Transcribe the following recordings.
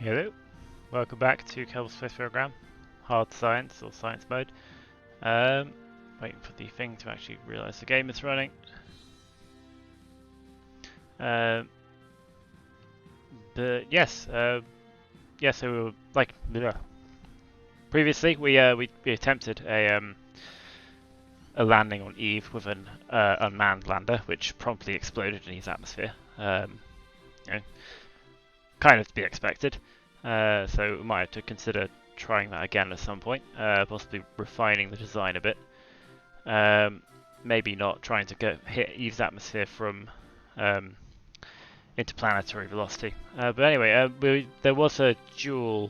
Hello, welcome back to Kerbal Space Program, Hard Science or Science Mode. Waiting for the thing to actually realise the game is running. But yes, so we were like previously we attempted a landing on Eve with an unmanned lander, which promptly exploded in his atmosphere. You know, kind of to be expected. So we might have to consider trying that again at some point, possibly refining the design a bit. Maybe not trying to hit Eve's atmosphere from interplanetary velocity. But anyway, there was a dual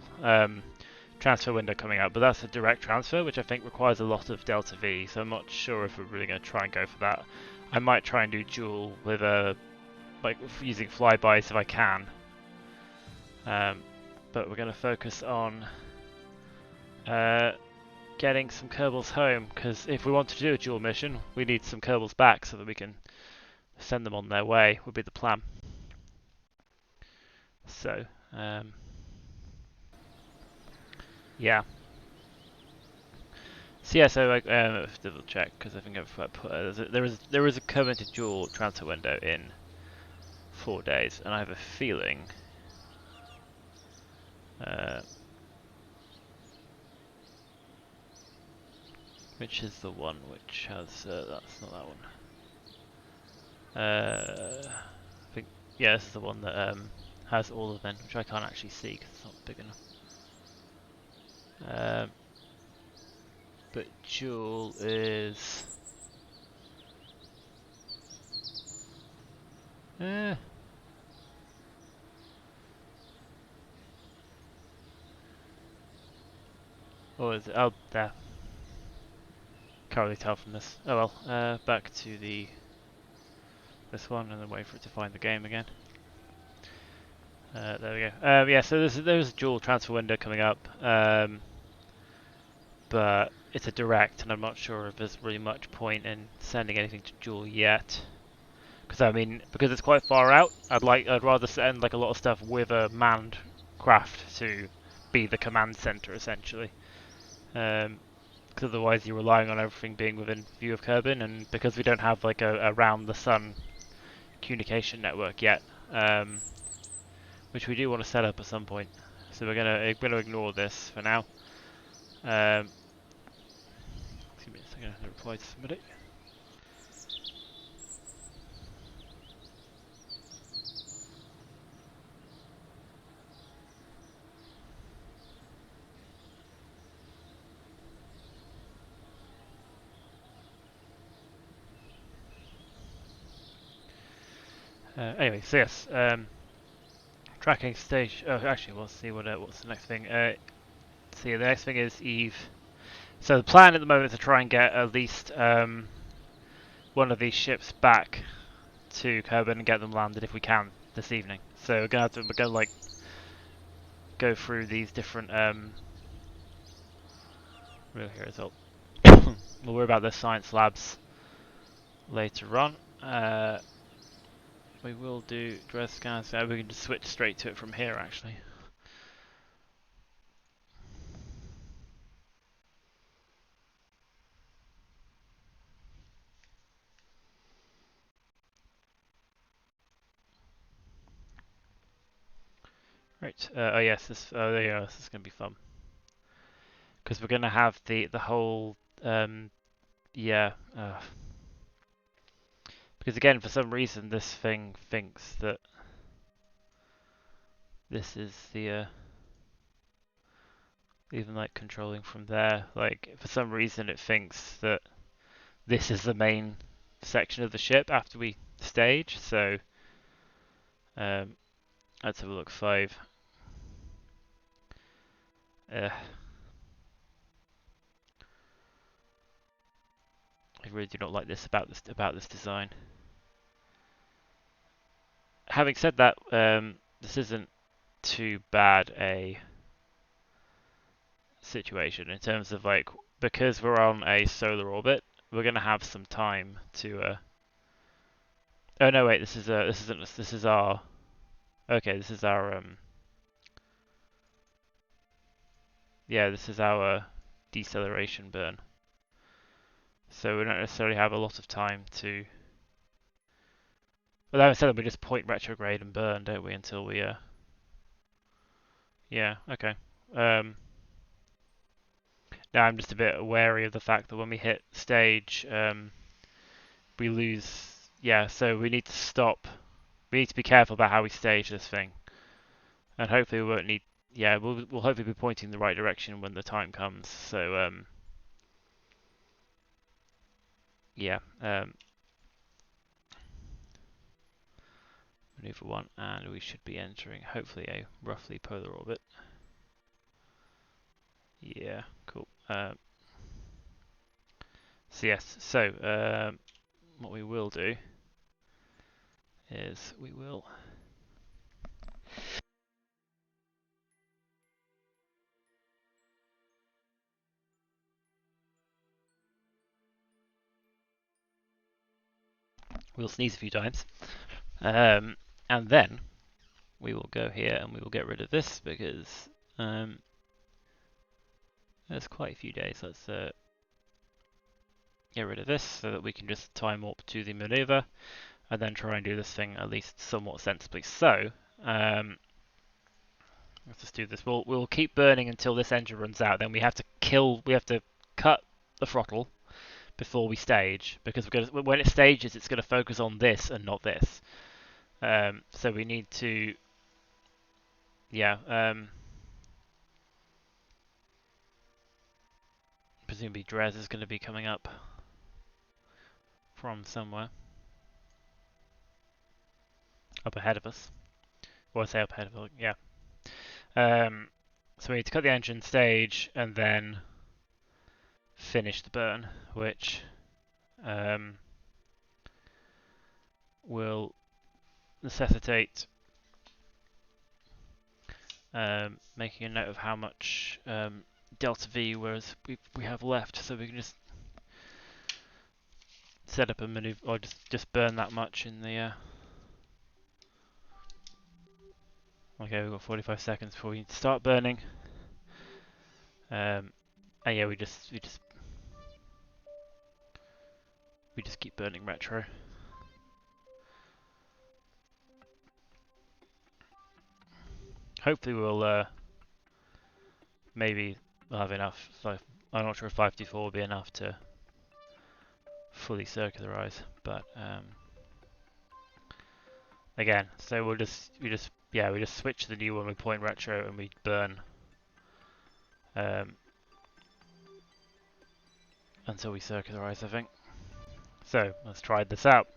transfer window coming up, but that's a direct transfer, which I think requires a lot of delta V, so I'm not sure if we're really going to try and go for that. I might try and do dual with using flybys if I can. But we're going to focus on getting some Kerbals home, because if we want to do a dual mission, we need some Kerbals back so that we can send them on their way, would be the plan. So, yeah. So yeah, so I have to double check, because I think I've put there is a covenanted dual transfer window in 4 days, and I have a feeling which is the one which has that's not that one. I think this is the one that has all of them, which I can't actually see because it's not big enough. But dual is or is it? Oh, there. Can't really tell from this. Oh well. Back to this one, and then wait for it to find the game again. There we go. Yeah, so there's a dual transfer window coming up, but it's a direct, and I'm not sure if there's really much point in sending anything to dual yet. Because I mean, because it's quite far out, I'd rather send like a lot of stuff with a manned craft to be the command center essentially. Because otherwise you're relying on everything being within view of Kerbin, and because we don't have like a around the sun communication network yet, which we do want to set up at some point. So we're gonna ignore this for now. Excuse me a second, I reply to somebody. Anyway, so yes, tracking stage. Oh, actually, we'll see what's the next thing. See, the next thing is Eve. So the plan at the moment is to try and get at least one of these ships back to Kerbin and get them landed if we can this evening. So we're gonna like go through these different real result. We'll worry about the science labs later on. We will do Dres scans. We can just switch straight to it from here actually. Right. Oh yes. This is going to be fun. Because we're going to have the whole yeah. Because again, for some reason, this thing thinks that this is the even like controlling from there. Like for some reason, it thinks that this is the main section of the ship after we stage. So let's have a look. 5. I really do not like this about this design. Having said that, this isn't too bad a situation in terms of like, because we're on a solar orbit, we're gonna have some time to. Oh no, wait, this is our. Okay, this is our yeah, this is our deceleration burn. So we don't necessarily have a lot of time to. Well, instead we just point retrograde and burn, don't we? Until we Yeah. Okay. Now I'm just a bit wary of the fact that when we hit stage, we lose. Yeah. So we need to stop. We need to be careful about how we stage this thing, and hopefully we won't need. Yeah, we'll hopefully be pointing in the right direction when the time comes. So yeah. Maneuver 1, and we should be entering hopefully a roughly polar orbit. Yeah, cool. So yes, so what we will do is we'll sneeze a few times, and then we will go here and we will get rid of this because there's quite a few days. Let's get rid of this so that we can just time warp to the maneuver and then try and do this thing at least somewhat sensibly. So let's just do this. We'll keep burning until this engine runs out. Then we have to cut the throttle before we stage, because when it stages, it's going to focus on this and not this. So we need to, yeah. Presumably Dres is going to be coming up from somewhere up ahead of us. Or I say up ahead of us, yeah. So we need to cut the engine, stage, and then finish the burn, which will necessitate making a note of how much delta V we have left, so we can just set up a maneuver, or just burn that much in the. Okay, we've got 45 seconds before we need to start burning. And yeah, we just keep burning retro. Hopefully we'll maybe we'll have enough. I'm not sure if 524 will be enough to fully circularize, but again, so we just switch to the new one with point retro and we burn until we circularize, I think. So let's try this out.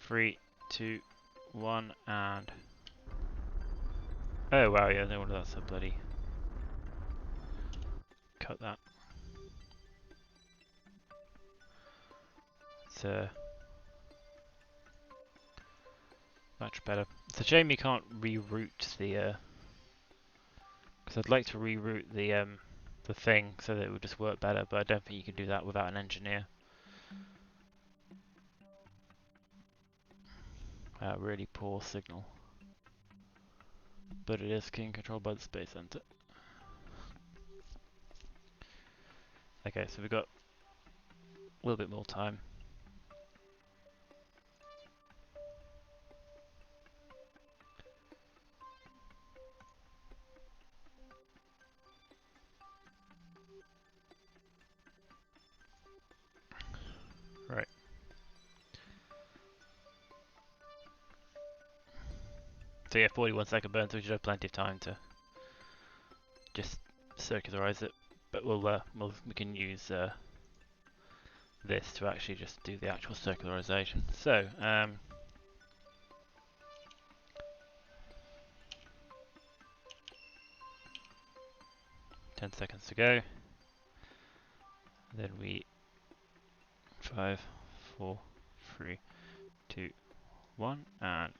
3, 2, 1, and oh wow, yeah, no wonder that's so bloody. Cut that. It's much better. It's a shame you can't reroute the because I'd like to reroute the thing so that it would just work better, but I don't think you can do that without an engineer. Really poor signal, but it is being controlled by the Space Center. Okay, so we've got a little bit more time. Right. So yeah, 41-second burn, so we should have plenty of time to just circularize it. But we can use this to actually just do the actual circularization. So 10 seconds to go. Then we 5, 4, 3, 2, 1, and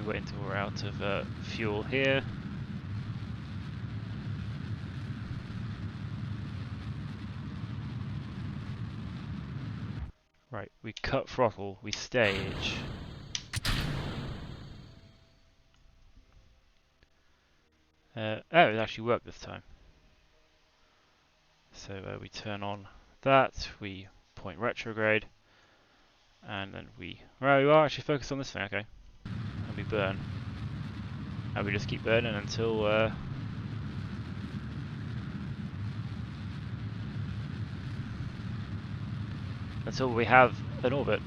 we wait until we're out of fuel here. Right, we cut throttle, we stage. Oh, it actually worked this time. So we turn on that, we point retrograde, and then we... Right, we are actually focused on this thing, okay. And we burn. And we just keep burning until... until we have an orbit.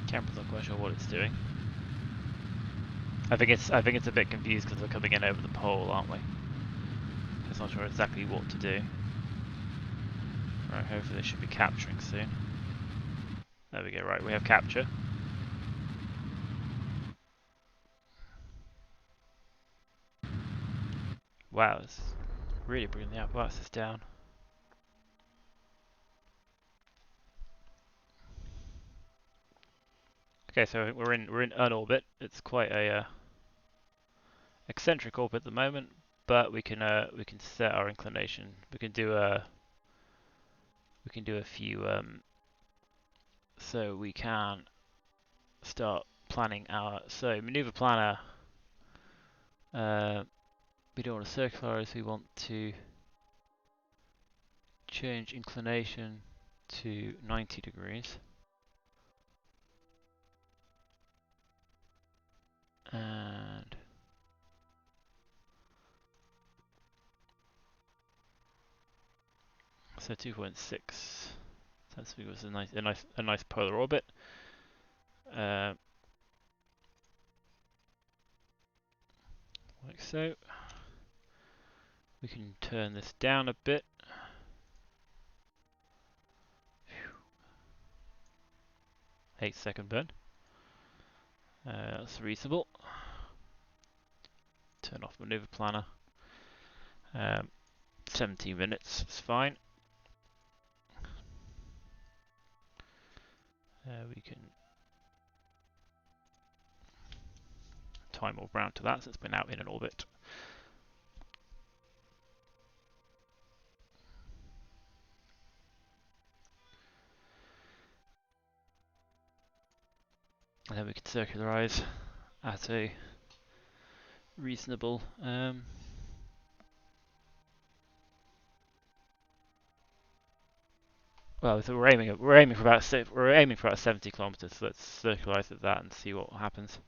Camera's not quite sure what it's doing. I think it's a bit confused because we're coming in over the pole, aren't we? It's not sure exactly what to do. Right, hopefully they should be capturing soon. There we go, right, we have capture. Wow, it's really bringing the Apoapsis down. Okay, so we're in an orbit. It's quite a eccentric orbit at the moment, but we can set our inclination. We can do a few so we can start planning our maneuver planner. We don't want to circularize. We want to change inclination to 90 degrees. And so 2.6. That's because a nice polar orbit. Like so. We can turn this down a bit. 8-second burn. That's reasonable. Turn off maneuver planner. 17 minutes is fine. We can time warp round to that, so it's been out in an orbit. And then we can circularize at a reasonable well, so we're aiming for about 70 kilometers. So let's circularize at that and see what happens.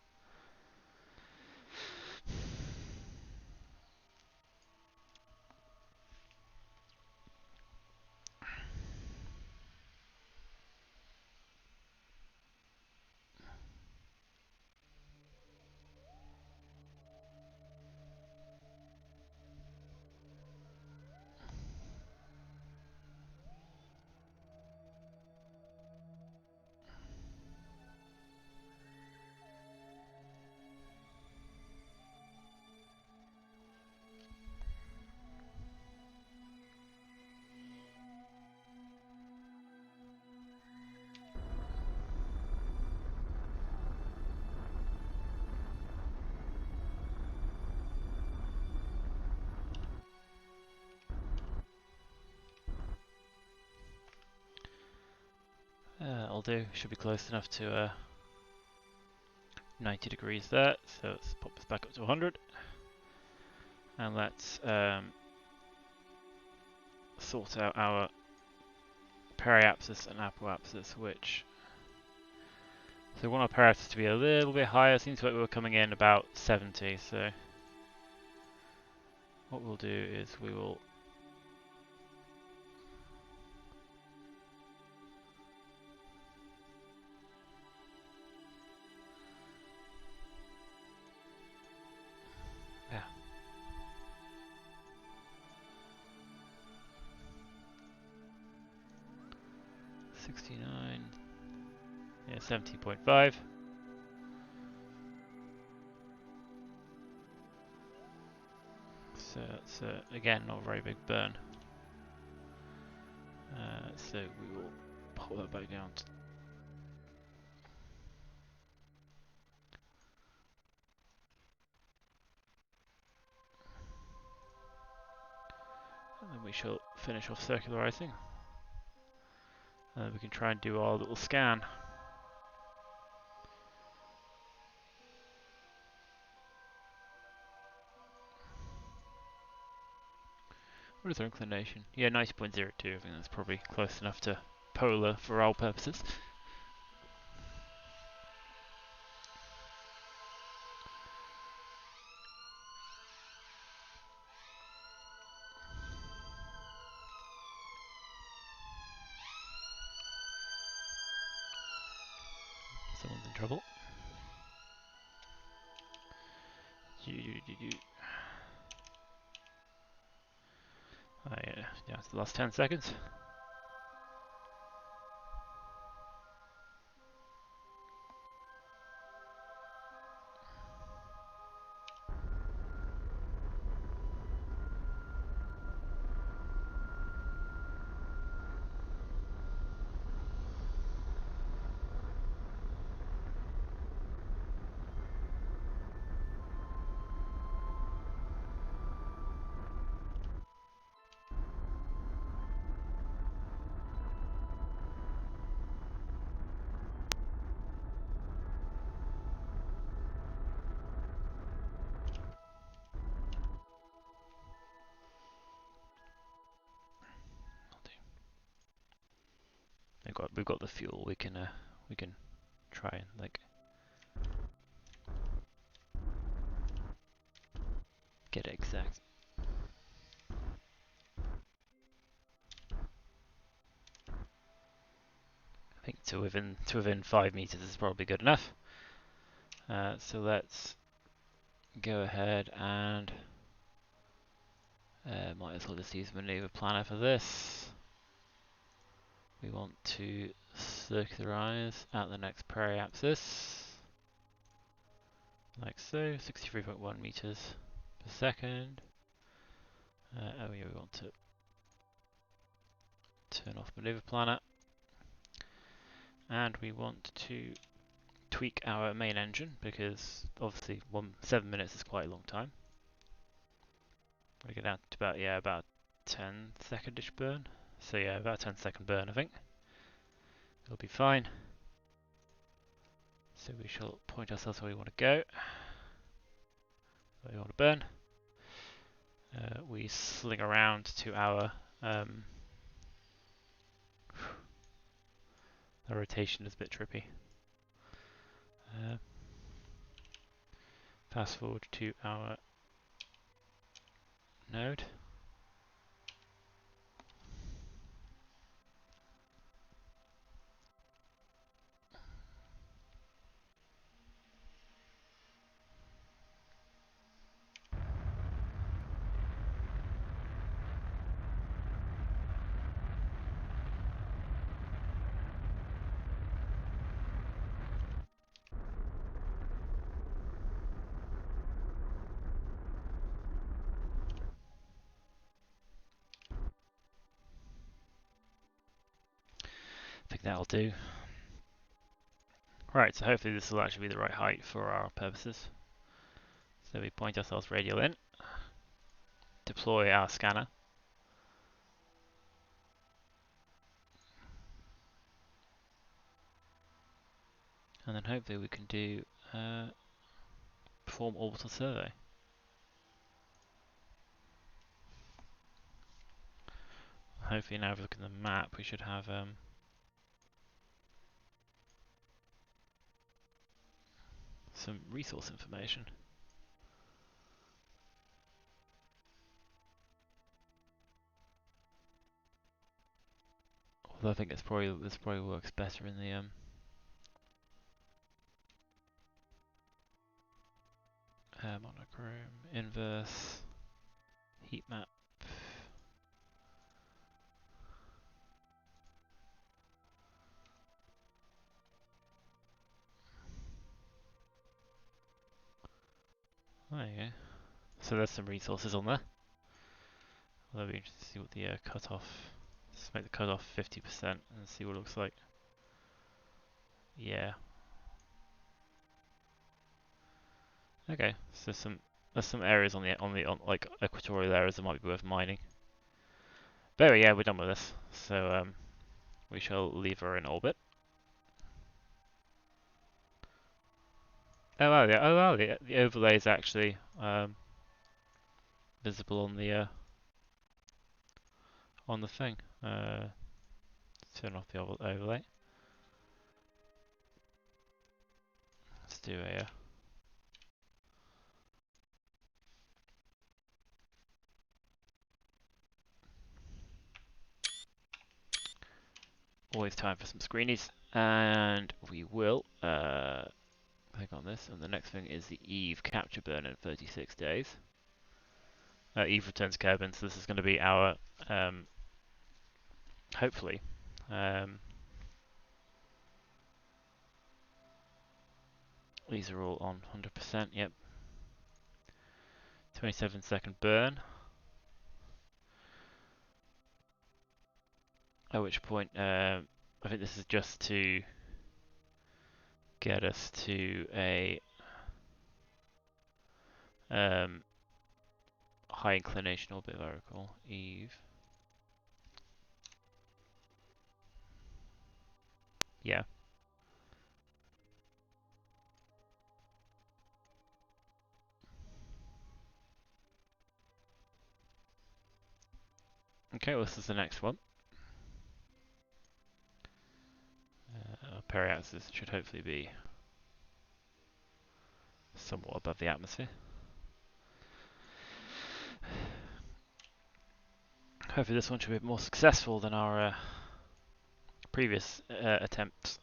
I'll do. Should be close enough to 90 degrees there. So let's pop this back up to 100, and let's sort out our Periapsis and Apoapsis, which... So we want our Periapsis to be a little bit higher. Seems like we were coming in about 70, so... What we'll do is we will... 69. Yeah, 17.5. So it's again not a very big burn. So we will pull that back down. And then we shall finish off circularizing. And then we can try and do our little scan. What is our inclination? Yeah, 90.02. I think that's probably close enough to polar for our purposes. Someone's in trouble. Oh yeah, it's the last 10 seconds. We've got the fuel. We can try and like get it exact. I think to within 5 meters is probably good enough. So let's go ahead and might as well just use maneuver planner for this. We want to circularize at the next periapsis, like so, 63.1 meters per second. Oh yeah, we want to turn off maneuver planner, and we want to tweak our main engine because obviously 7 minutes is quite a long time. We get down to about 10 secondish burn. So yeah, about 10-second burn I think. It'll be fine. So we shall point ourselves where we want to go. Where we want to burn. We sling around to our the rotation is a bit trippy. Fast forward to our node. I think that'll do. Right, so hopefully this will actually be the right height for our purposes. So we point ourselves radial in, deploy our scanner, and then hopefully we can do perform orbital survey. Hopefully now if we look at the map we should have some resource information. Although I think this probably works better in the monochrome, inverse, heat map. There you go. So there's some resources on there. Well, that'll be interesting to see what the cutoff. Let's make the cutoff 50% and see what it looks like. Yeah. Okay. So there's some areas on like equatorial areas that might be worth mining. But anyway, yeah, we're done with this. So we shall leave her in orbit. Oh wow, yeah. Oh wow, the overlay is actually visible on the thing. Turn off the overlay. Let's do a always time for some screenies, and we will click on this. And the next thing is the Eve capture burn in 36 days. Eve returns Kerbin, so this is going to be our hopefully. These are all on 100%. Yep. 27-second burn. At which point, I think this is just to get us to a high inclination orbit, if I recall. Eve. Yeah. Okay, well, this is the next one. Periapsis should hopefully be somewhat above the atmosphere. Hopefully this one should be more successful than our previous attempts.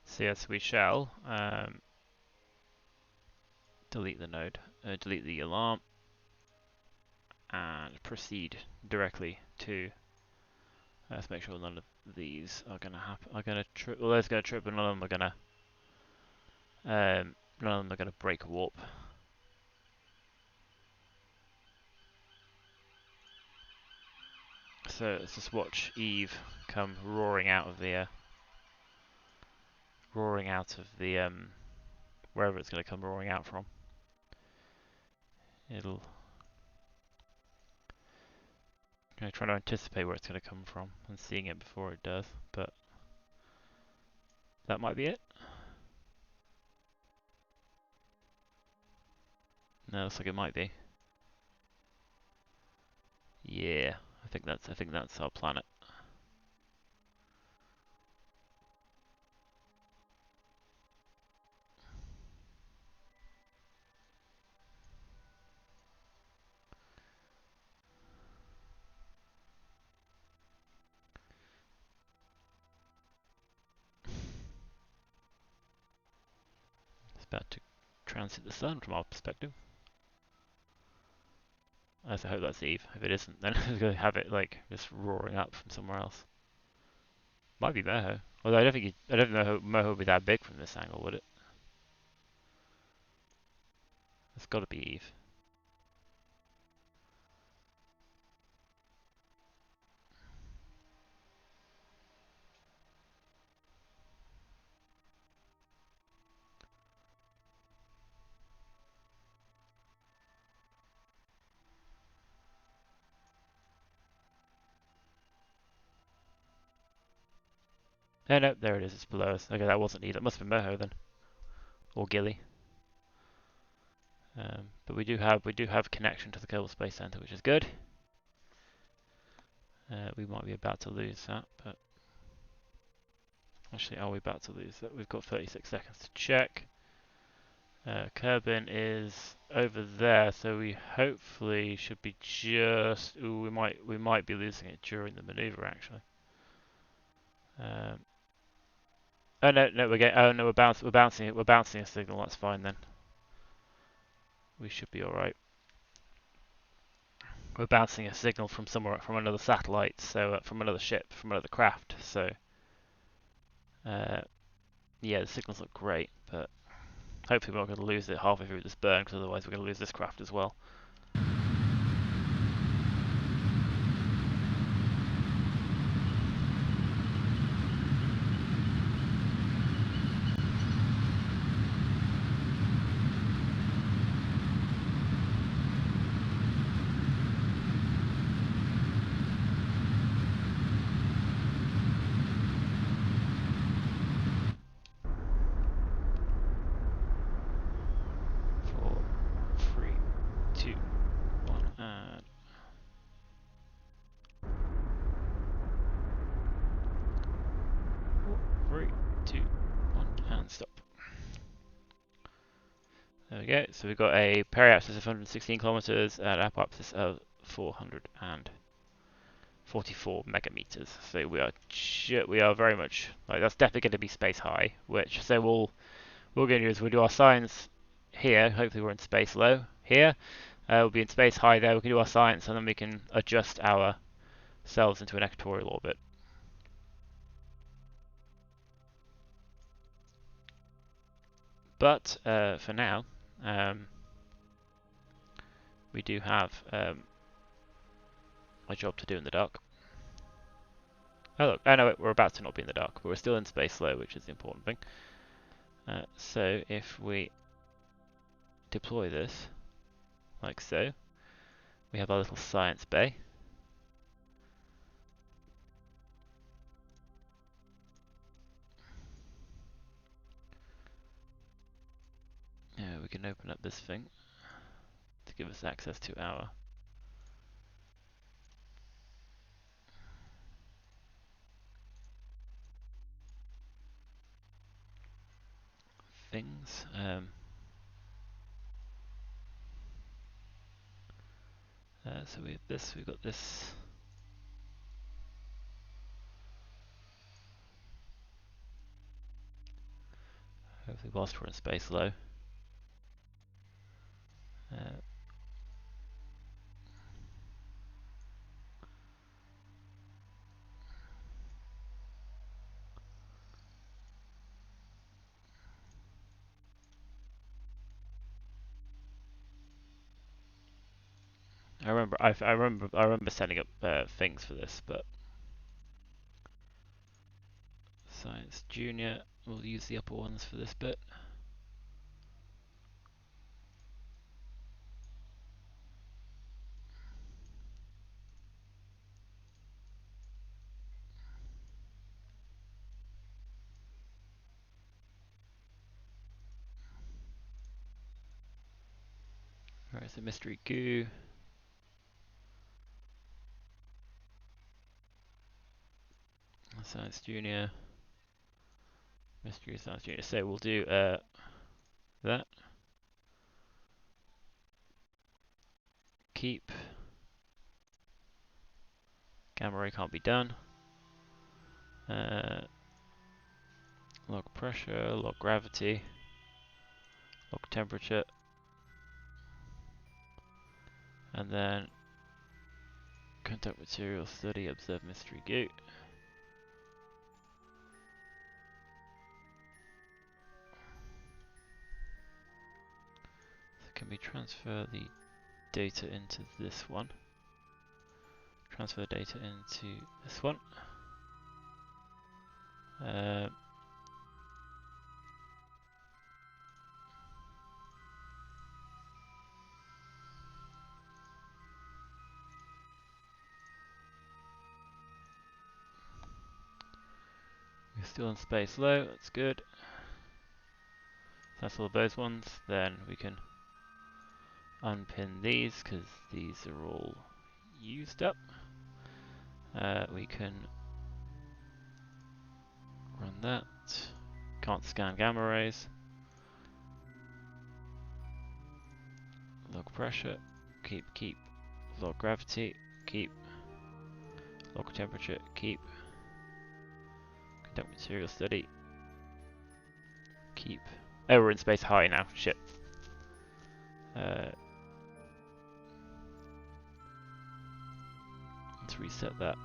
So yes, we shall delete the node, delete the alarm, and proceed directly to. Let's make sure none of these are going to happen. Well, there's going to trip, but none of them are going to. None of them are going to break warp. So let's just watch Eve come roaring out of the wherever it's going to come roaring out from. It'll. I'm trying to anticipate where it's going to come from and seeing it before it does, but that might be it. No, looks like it might be. Yeah, I think that's our planet. It's about to transit the sun from our perspective. I hope that's Eve. If it isn't, then we're going to have it like just roaring up from somewhere else. Might be Moho. Although I don't know Moho would be that big from this angle, would it? It's got to be Eve. No, there it is. It's below us. Okay, that wasn't Eve. That must have been Moho then, or Gilly. But we do have connection to the Kerbal Space Center, which is good. We might be about to lose that, but actually, are we about to lose that? We've got 36 seconds to check. Kerbin is over there, so we hopefully should be just. Ooh, we might be losing it during the maneuver actually. Oh no, we're getting. Oh no, we're bouncing a signal. That's fine then. We should be all right. We're bouncing a signal from somewhere, from another satellite, so from another ship, from another craft. So yeah, the signals look great, but Hopefully we're not going to lose it halfway through this burn, because otherwise we're going to lose this craft as well. There we go. So we've got a Periapsis of 116 kilometers and Apoapsis of 444 megameters. So we are very much like that's definitely going to be space high. Which so we're going to do is we'll do our science here. Hopefully we're in space low here. We'll be in space high there. We can do our science and then we can adjust ourselves into an equatorial orbit. But for now. We do have a job to do in the dark. Oh look, oh no, we're about to not be in the dark, but we're still in space low, which is the important thing. So if we deploy this, like so, we have our little science bay. We can open up this thing to give us access to our things. So we have this, we've got this. Hopefully whilst we're in space low. I remember setting up things for this, but Science Junior, we'll use the upper ones for this bit. Alright, so mystery goo. Science Junior. Mystery Science Junior. So we'll do that. Keep. Gamma ray can't be done. Log pressure, log gravity, log temperature. And then contact material study, observe mystery goo. So can we transfer the data into this one? Transfer data into this one. We're still in space low, that's good. That's all of those ones. Then we can unpin these because these are all used up. We can run that. Can't scan gamma rays. Log pressure, keep. Log gravity, keep. Log temperature, keep. Conduct material study, keep. Oh, we're in space high now. Shit. Let's reset that.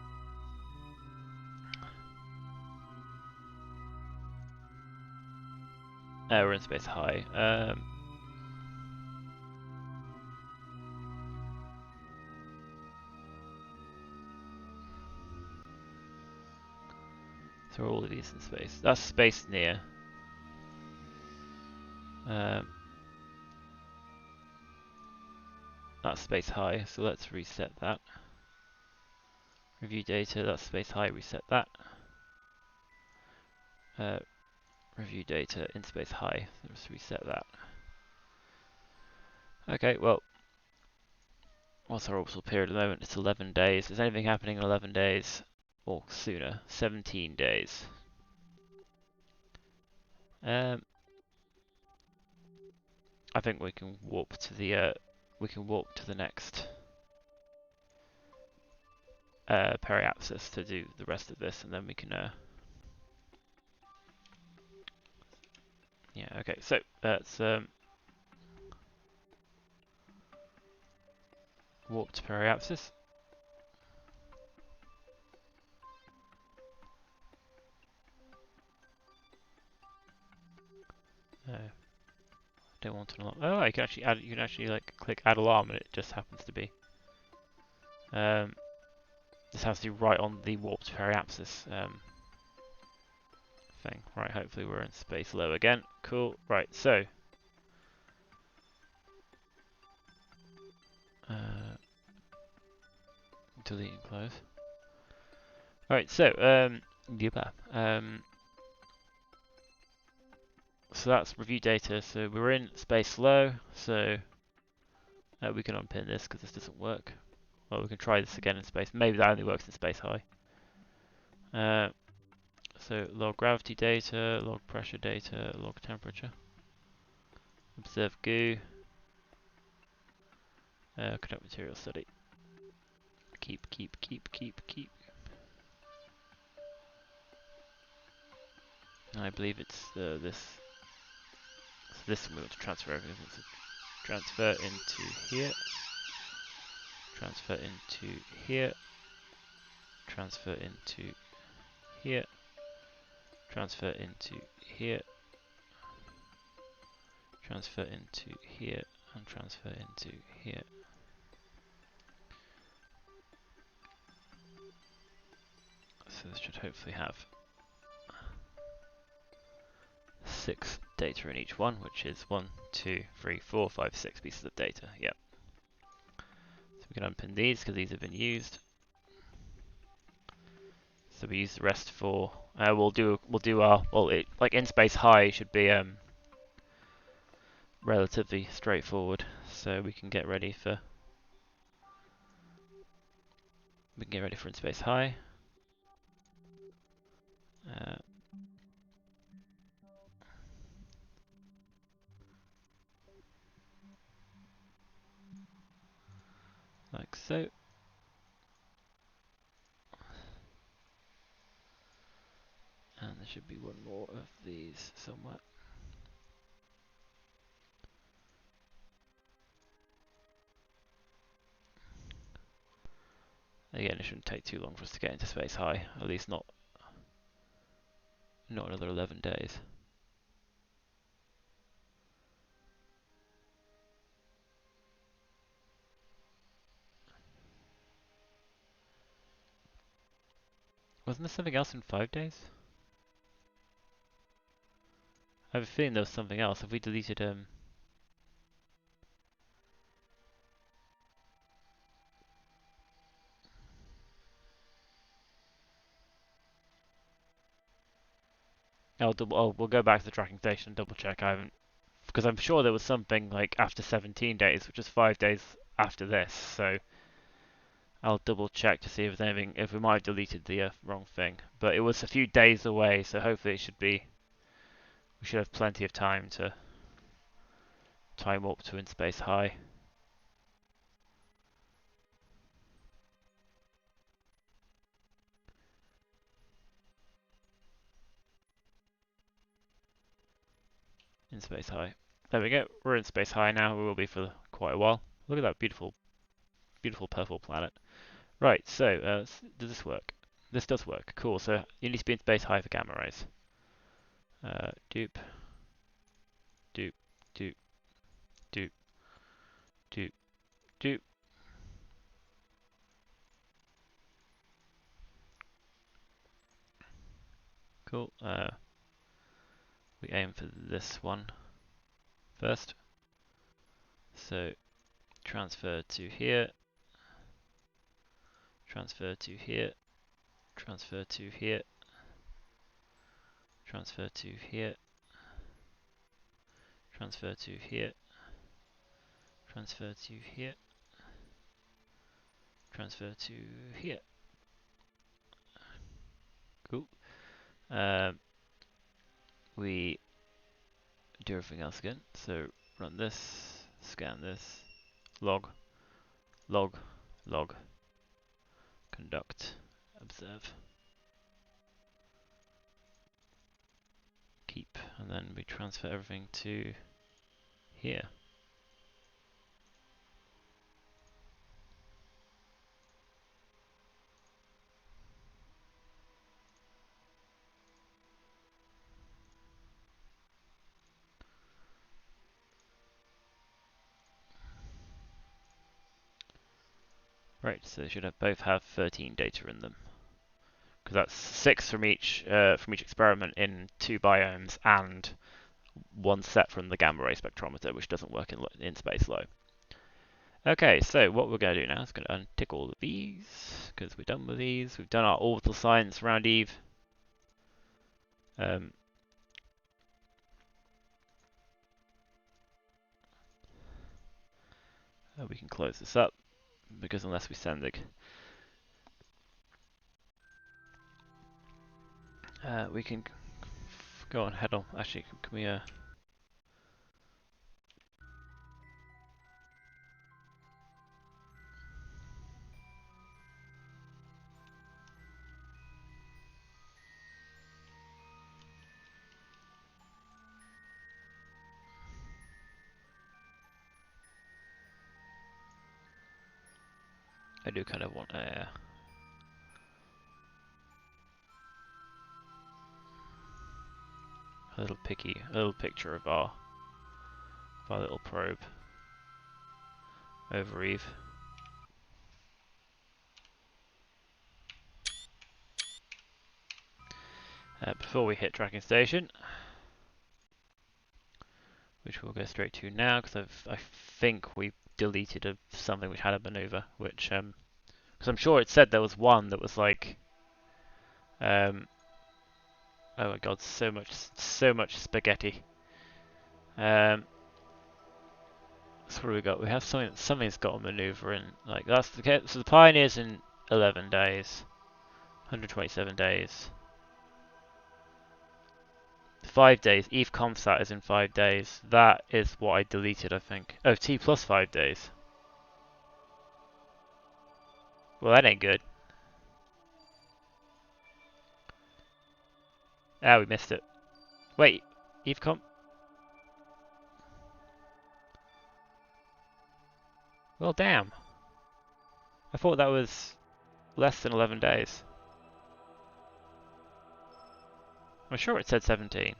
We're in space high. So all of these in space. That's space near. That's space high, so let's reset that. Review data, that's space high, reset that. Review data in space high, let's reset that. Okay, well, what's our orbital period at the moment? It's 11 days. Is anything happening in 11 days? Or sooner? 17 days. I think we can warp to the next Periapsis to do the rest of this, and then we can yeah, okay, so let's warp to Periapsis. Don't want to unlock. Oh, you can actually add. You can actually like click add alarm, and it just happens to be. This has to be right on the warped Periapsis thing. Right. Hopefully we're in space low again. Cool. Right. So. Delete and close. Right. So. So that's review data. So we're in space low. So we can unpin this because this doesn't work. Well, we can try this again in space. Maybe that only works in space high. So log gravity data, log pressure data, log temperature. Observe goo. Conduct material study. Keep. And I believe it's this. So this we want to transfer everything. So transfer into here. Transfer into here. Transfer into here. Transfer into here. Transfer into here. And transfer into here. So this should hopefully have 6 data in each one, which is 1, 2, 3, 4, 5, 6 pieces of data. Yep. So we can unpin these because these have been used. So we use the rest for. We'll do our like in space high should be relatively straightforward. So we can get ready for. We can get ready for in space high. Like so. And there should be one more of these somewhere. Again, it shouldn't take too long for us to get into space high. At least not another 11 days. Wasn't there something else in 5 days? I have a feeling there was something else. Have we deleted we'll go back to the tracking station and double check. I haven't, because I'm sure there was something like after 17 days, which is 5 days after this. So I'll double check to see if there's anything, if we might have deleted the wrong thing. But it was a few days away, so hopefully it should be. We should have plenty of time to time warp to in space high. In space high. There we go. We're in space high now. We will be for quite a while. Look at that beautiful, beautiful purple planet. Right. So does this work? This does work. Cool. So you need to be in space high for gamma rays. Dupe. Doop. Doop. Doop. Cool. We aim for this one first. So transfer to here. Transfer to here. Transfer to here. Transfer to here. Transfer to here. Transfer to here. Transfer to here. Cool. We do everything else again. So run this, scan this, log, log, log, conduct, observe, keep, and then we transfer everything to here. Right, so they should both have 13 data in them, because that's 6 from each experiment in 2 biomes and 1 set from the gamma ray spectrometer, which doesn't work in space low. Okay, so what we're going to do now is going to untick all of these, because we're done with these. We've done our orbital science around Eve. We can close this up, because unless we send the... we can go on, head on. Actually, can we... I do kind of want a little picture of our little probe over Eve. Before we hit tracking station, which we'll go straight to now, because I think we deleted something which had a maneuver, which because I'm sure it said there was one that was like, oh my god, so much spaghetti. So what do we got? We have something's got a maneuver in, like that's the case. So the Pioneer's in 11 days, 127 days. 5 days. Eve Comsat is in 5 days. That is what I deleted, I think. Oh, T plus 5 days. Well, that ain't good. Ah, we missed it. Wait, Eve Com... Well, damn. I thought that was less than 11 days. I'm sure it said 17.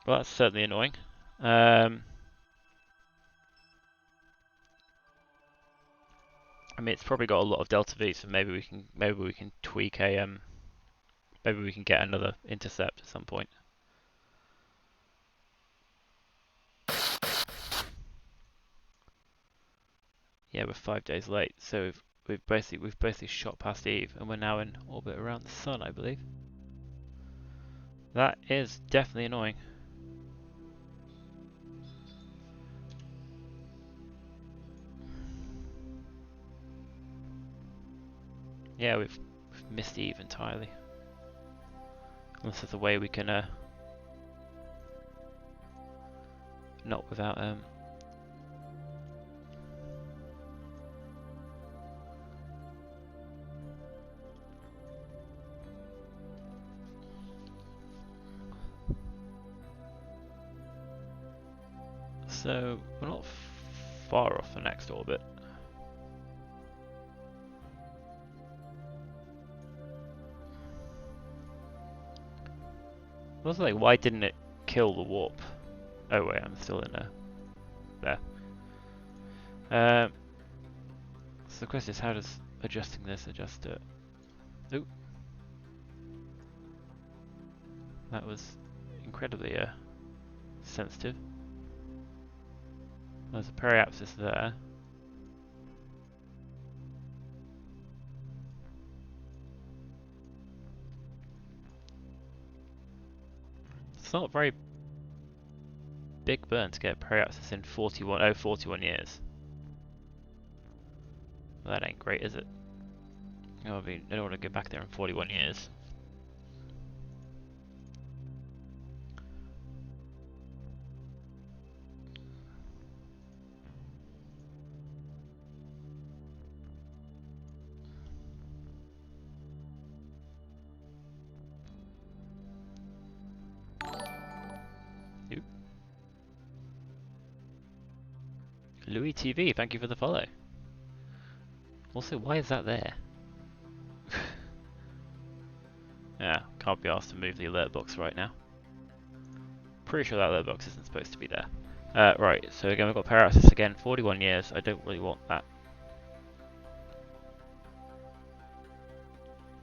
Well, that's certainly annoying. I mean, it's probably got a lot of delta V, so maybe we can tweak a maybe we can get another intercept at some point. Yeah, we're 5 days late, so we've basically shot past Eve, and we're now in orbit around the sun, I believe. That is definitely annoying. Yeah, we've missed Eve entirely. Unless there's a way we can not without So we're not far off the next orbit. was like, why didn't it kill the warp? Oh wait, I'm still in there. So the question is, how does adjusting this adjust it? Oop. That was incredibly sensitive. There's a periapsis there. It's not a very big burn to get periapsis in 41 years. Well, that ain't great, is it? Oh, I mean, I don't want to go back there in 41 years. Oop. Louis TV, thank you for the follow. Also, why is that there? Yeah, can't be asked to move the alert box right now. Pretty sure that alert box isn't supposed to be there. Right, so again we've got Parallax again, 41 years. I don't really want that.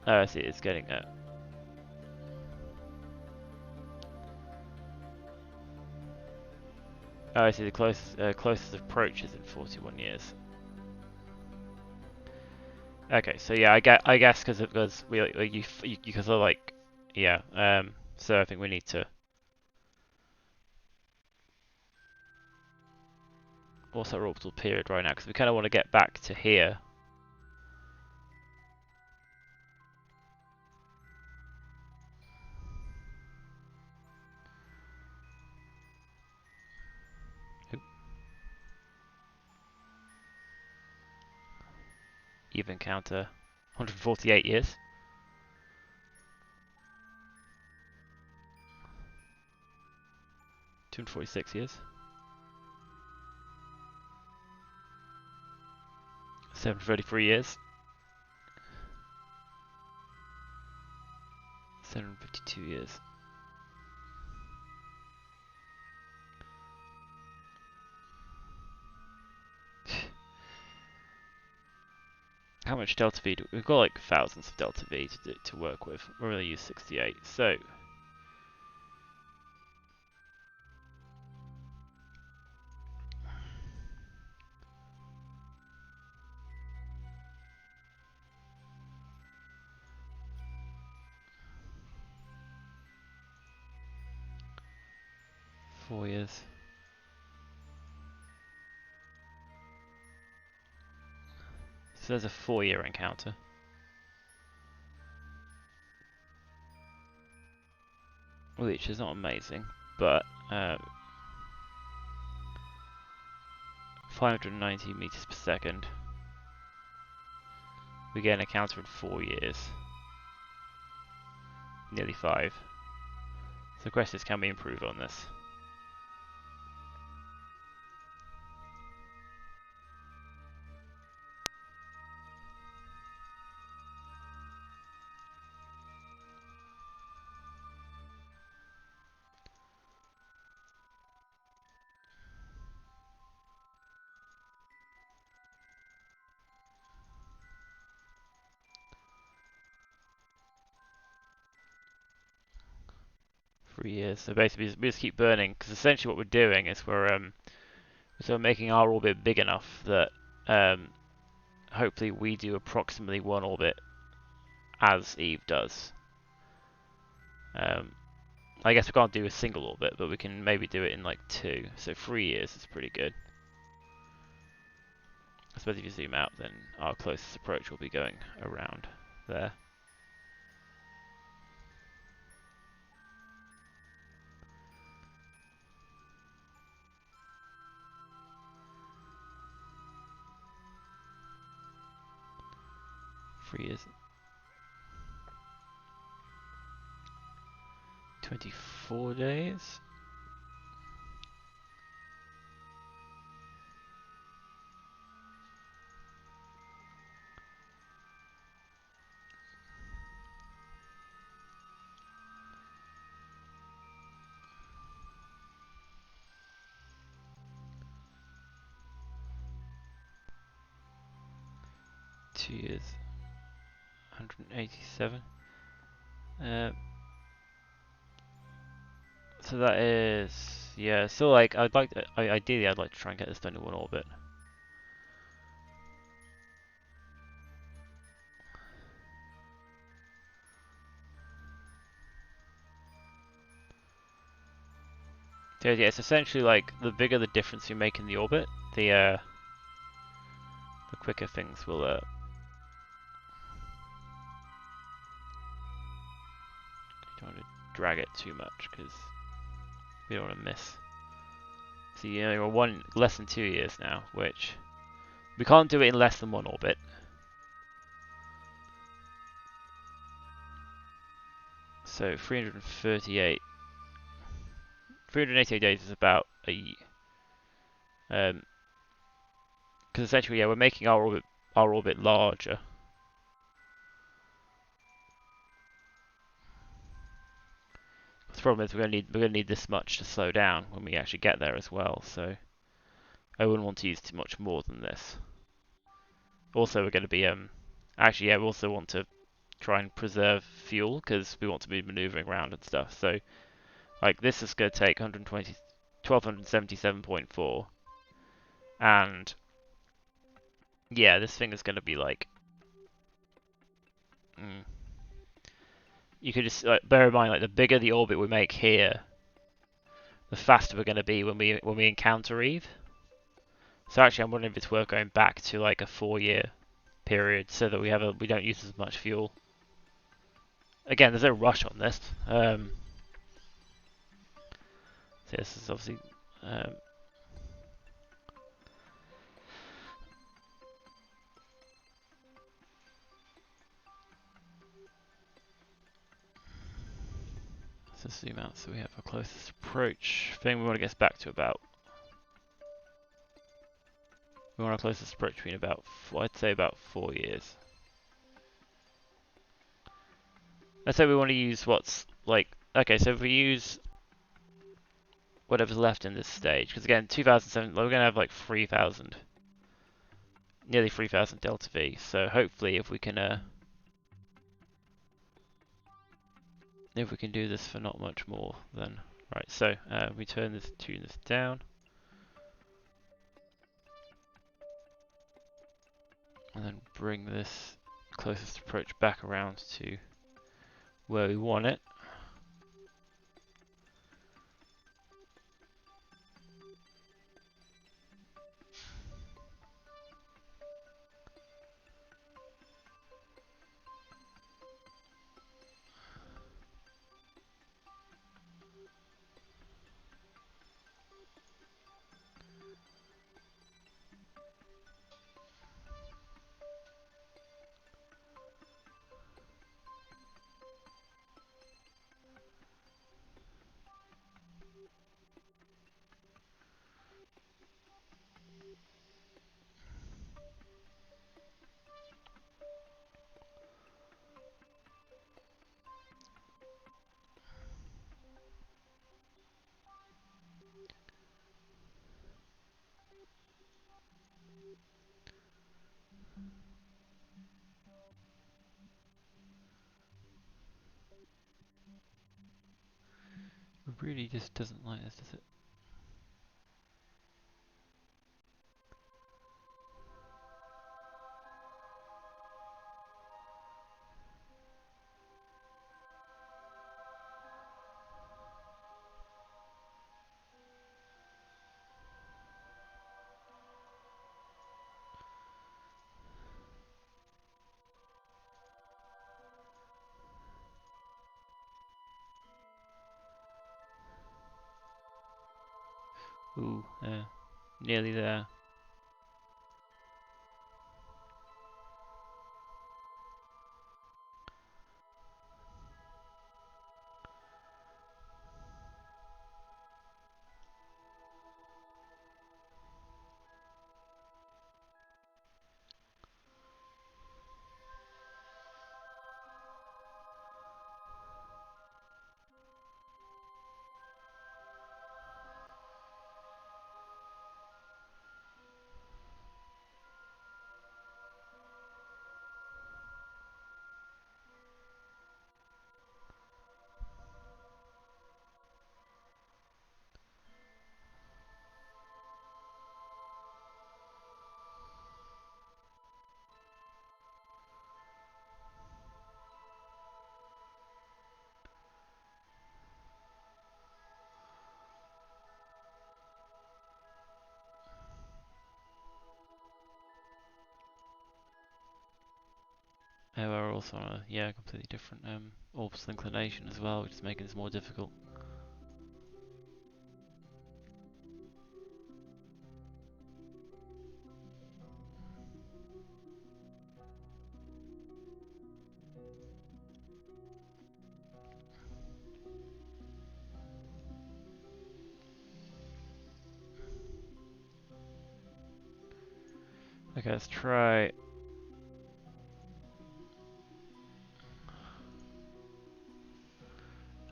Oh, I see, it's getting oh, I see, the closest approach is in 41 years. Okay, so yeah, I guess because you are like, yeah. So I think we need to. What's our orbital period right now? Because we kind of want to get back to here. Even counter 148 years. $246 years. 733 years. 752 years. How much delta V? We've got like thousands of delta V to work with. We're going to use 68. So 4 years. So there's a 4-year encounter. Which is not amazing, but 590 meters per second. We get an encounter in 4 years. Nearly 5. So the question is, can we improve on this? Years. So basically, we just keep burning because essentially what we're doing is we're sort of making our orbit big enough that hopefully we do approximately 1 orbit as Eve does. I guess we can't do a single orbit, but we can maybe do it in like 2. So 3 years is pretty good. I suppose if you zoom out, then our closest approach will be going around there. Years. 24 days. 2 years. 187. So that is, yeah. So like, ideally, I'd like to try and get this done in one orbit. So yeah, it's essentially like the bigger the difference you make in the orbit, the quicker things will. You don't want to drag it too much because we don't want to miss. So you know, you're less than 2 years now, which we can't do it in less than one orbit. So 338. 388 days is about a year. Because essentially, yeah, we're making our orbit larger. The problem is we're gonna need this much to slow down when we actually get there as well. So I wouldn't want to use too much more than this. Also, we're going to be actually, yeah, we also want to try and preserve fuel because we want to be maneuvering around and stuff. So like this is going to take 1277.4, and yeah, this thing is going to be like. You could just bear in mind, like the bigger the orbit we make here, the faster we're going to be when we encounter Eve. So actually, I'm wondering if it's worth going back to like a 4-year period so that we don't use as much fuel. Again, there's no rush on this. So this is obviously. Let's zoom out so we have our closest approach thing. We want to get back to about. We want our closest approach between about, I'd say about 4 years. Let's say we want to use what's like. Okay, so if we use whatever's left in this stage, because again, 2007, we're going to have like 3,000, nearly 3,000 delta V. So hopefully, if we can do this for not much more, then right. So we tune this down, and then bring this closest approach back around to where we want it. It really just doesn't like this, does it? Ooh, nearly there. Oh, we're also on a completely different orbital inclination as well, which is making this more difficult. Okay, let's try.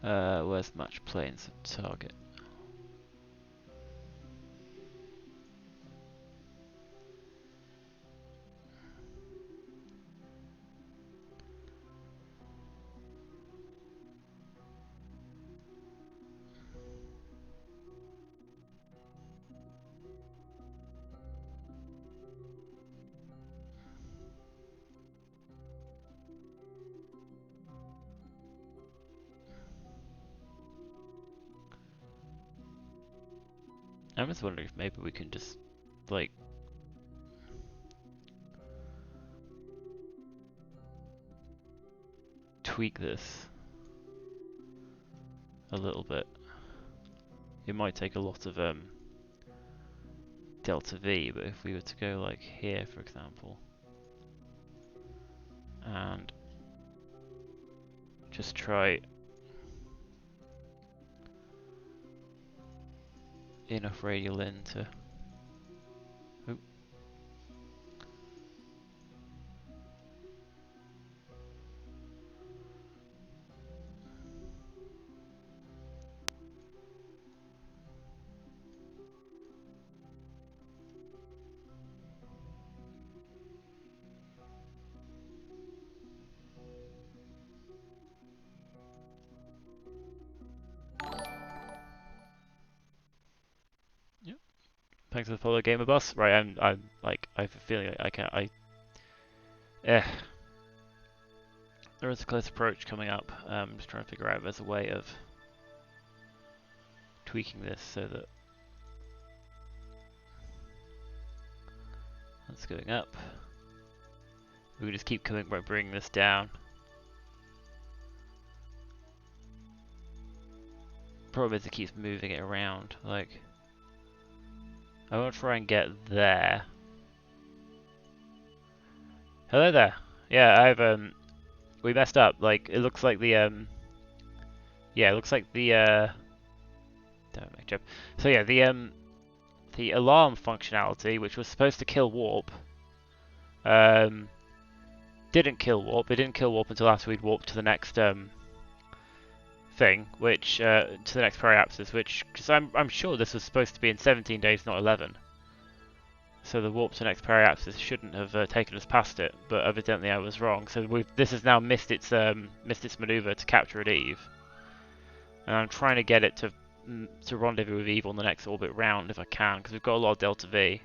Where's match planes of target? I'm just wondering if maybe we can just like tweak this a little bit. It might take a lot of delta V, but if we were to go like here, for example, and just try enough radial in to. Oop. Yep. Thanks for the follow, Gamer Boss. Right, I'm like I have a feeling I can't. Eh. There is a close approach coming up. I'm just trying to figure out if there's a way of tweaking this so that that's going up. We can just keep coming by bringing this down. Problem is it keeps moving it around. Like, I want to try and get there. Hello there. Yeah, we messed up. Like, it looks like the yeah, it looks like the don't make joke. So yeah, the alarm functionality, which was supposed to kill warp, didn't kill warp. It didn't kill warp until after we'd warped to the next thing, which to the next Periapsis, which because I'm sure this was supposed to be in 17 days, not 11. So the warp to next Periapsis shouldn't have taken us past it, but evidently I was wrong. So this has now missed its maneuver to capture at Eve, and I'm trying to get it to rendezvous with Eve on the next orbit round if I can, because we've got a lot of delta V.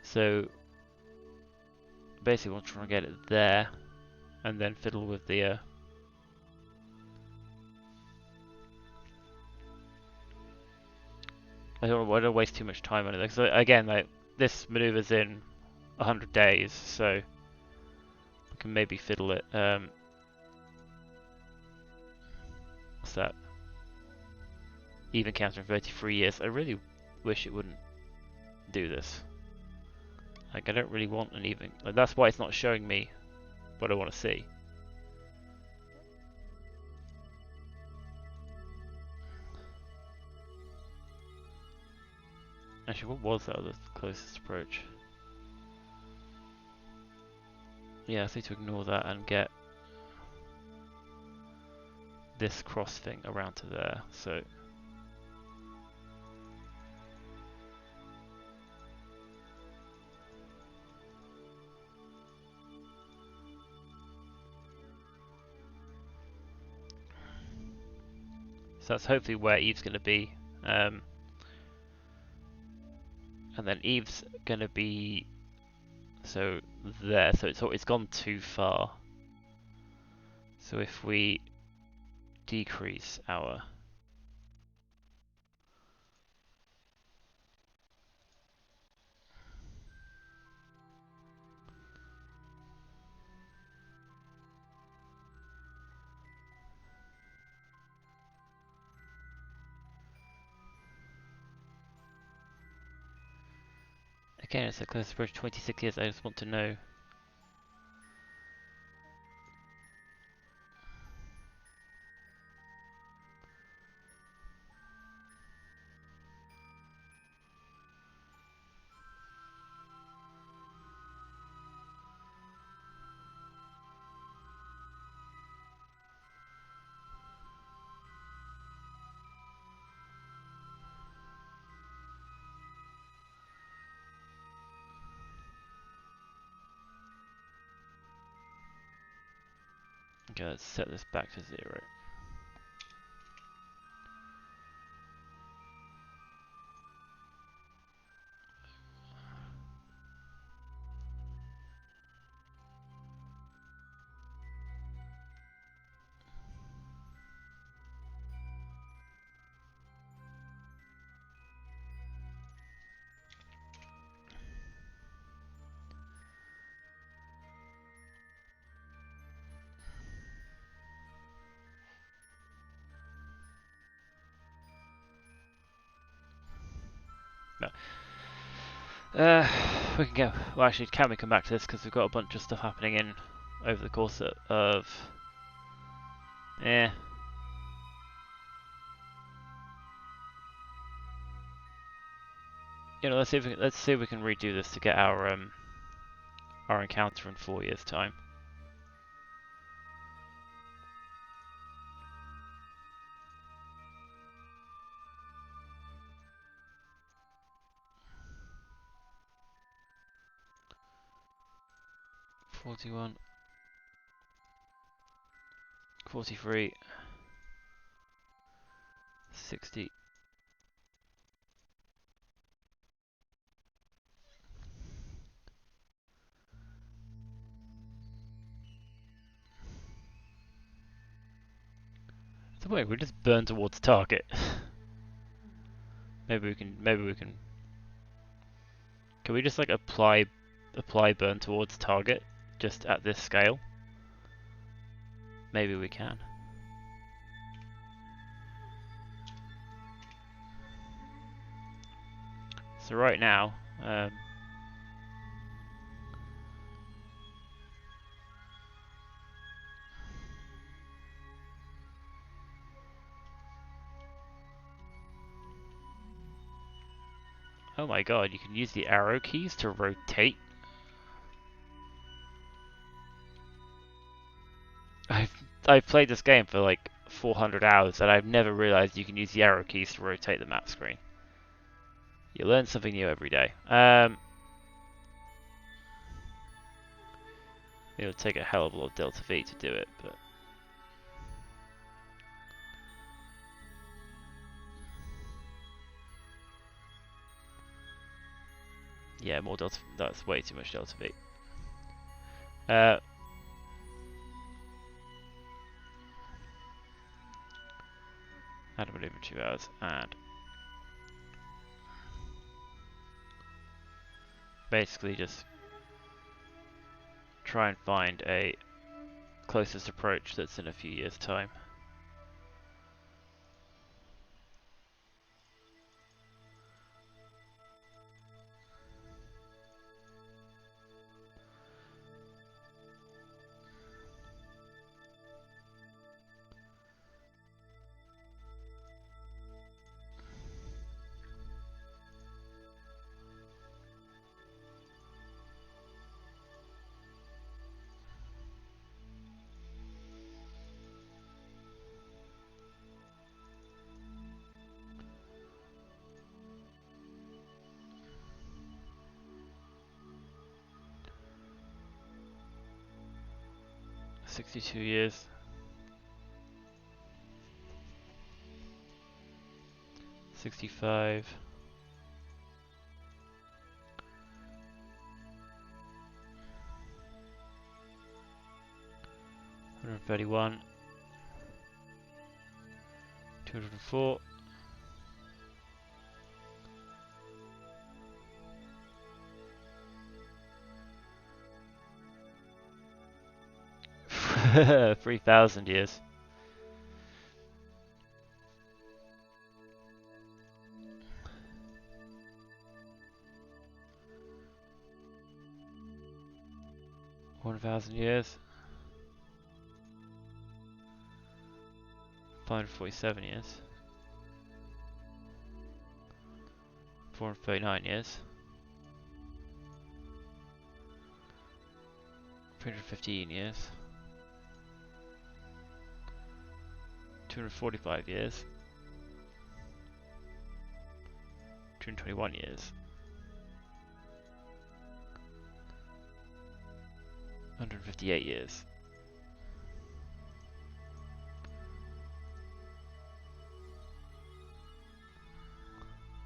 So basically, we'll try and get it there, and then fiddle with the. I don't want to waste too much time on it. So again, like this maneuver's in 100 days, so we can maybe fiddle it. What's that? Even counter in 33 years. I really wish it wouldn't do this. Like I don't really want an even. Like, that's why it's not showing me what I want to see. Actually, what was that other closest approach? Yeah, I need to ignore that and get this cross thing around to there. So that's hopefully where Eve's going to be. And then Eve's going to be so there. So it's gone too far. So if we decrease our Again, it's a close approach 26 years, I just want to know. Okay, let's set this back to 0. No. We can go. Well, actually, can we come back to this because we've got a bunch of stuff happening in over the course of. Yeah. You know, let's see if we can redo this to get our encounter in 4 years' time. $41, $43, $60. So wait, we just burn towards target. Maybe we can. Can we just like apply burn towards target just at this scale? Maybe we can. So right now, oh my god, you can use the arrow keys to rotate. I've played this game for like 400 hours and I've never realized you can use the arrow keys to rotate the map screen. You learn something new every day. It'll take a hell of a lot of delta V to do it, but yeah, more delta. That's way too much delta V. Add a maneuver 2 hours and basically just try and find a closest approach that's in a few years' time. $62 years. $65. $131. $204. $3,000 years. 1,000 years. 547 years. 439 years. 315 years. 245 years. 221 years. 158 years.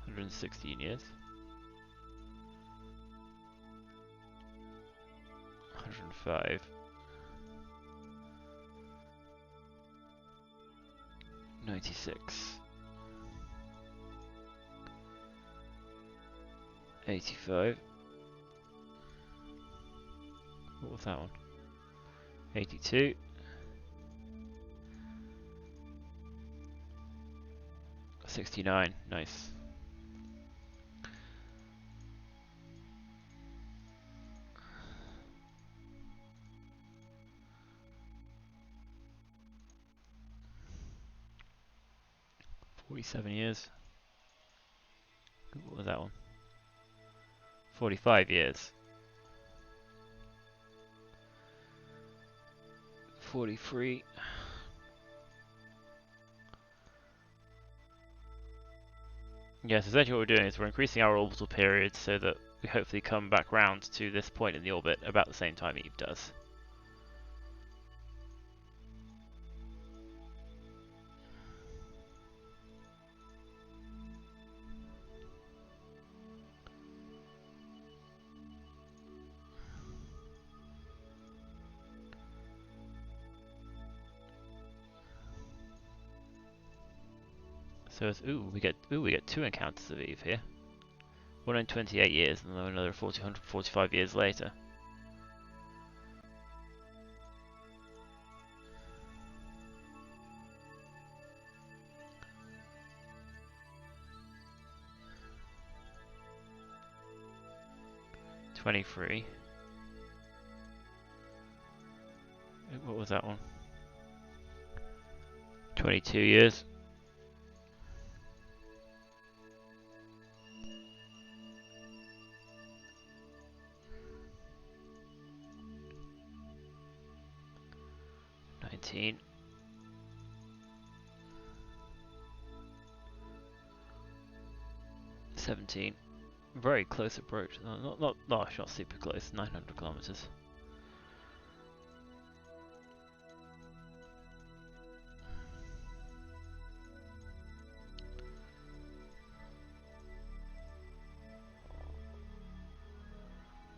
116 years. 105. 96. 85. What was that one? 82. 69. Nice. "47 years. What was that one? 45 years. 43. Yes, essentially what we're doing is we're increasing our orbital period so that we hopefully come back round to this point in the orbit about the same time Eve does. So it's, we get 2 encounters of Eve here. One in 28 years and then another 145 years later. "23. What was that one? 22 years. 19. 17. Very close approach. No, not super close. 900 kilometers.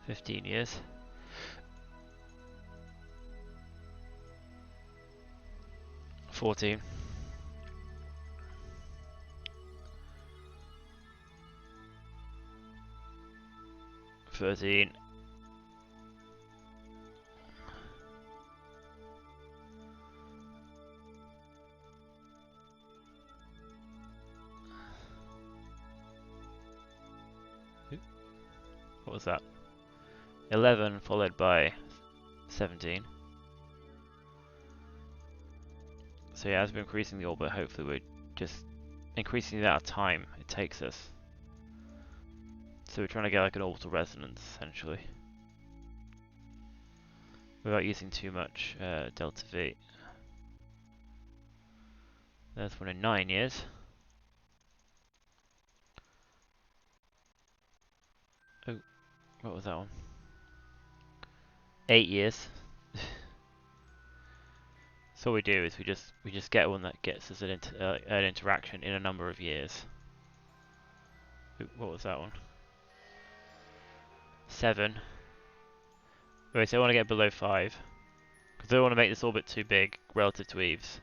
15 years. 14. 13. 'What was that? 11 followed by 17. So yeah, as we're increasing the orbit, hopefully we're just increasing the amount of time it takes us. So we're trying to get like an orbital resonance, essentially, without using too much delta V. There's one in 9 years. Oh, what was that one? 8 years. So what we do is we just get one that gets us an interaction in a number of years. Ooh, what was that one? 7. Okay, so I want to get below 5 because I don't want to make this orbit too big relative to Eve's.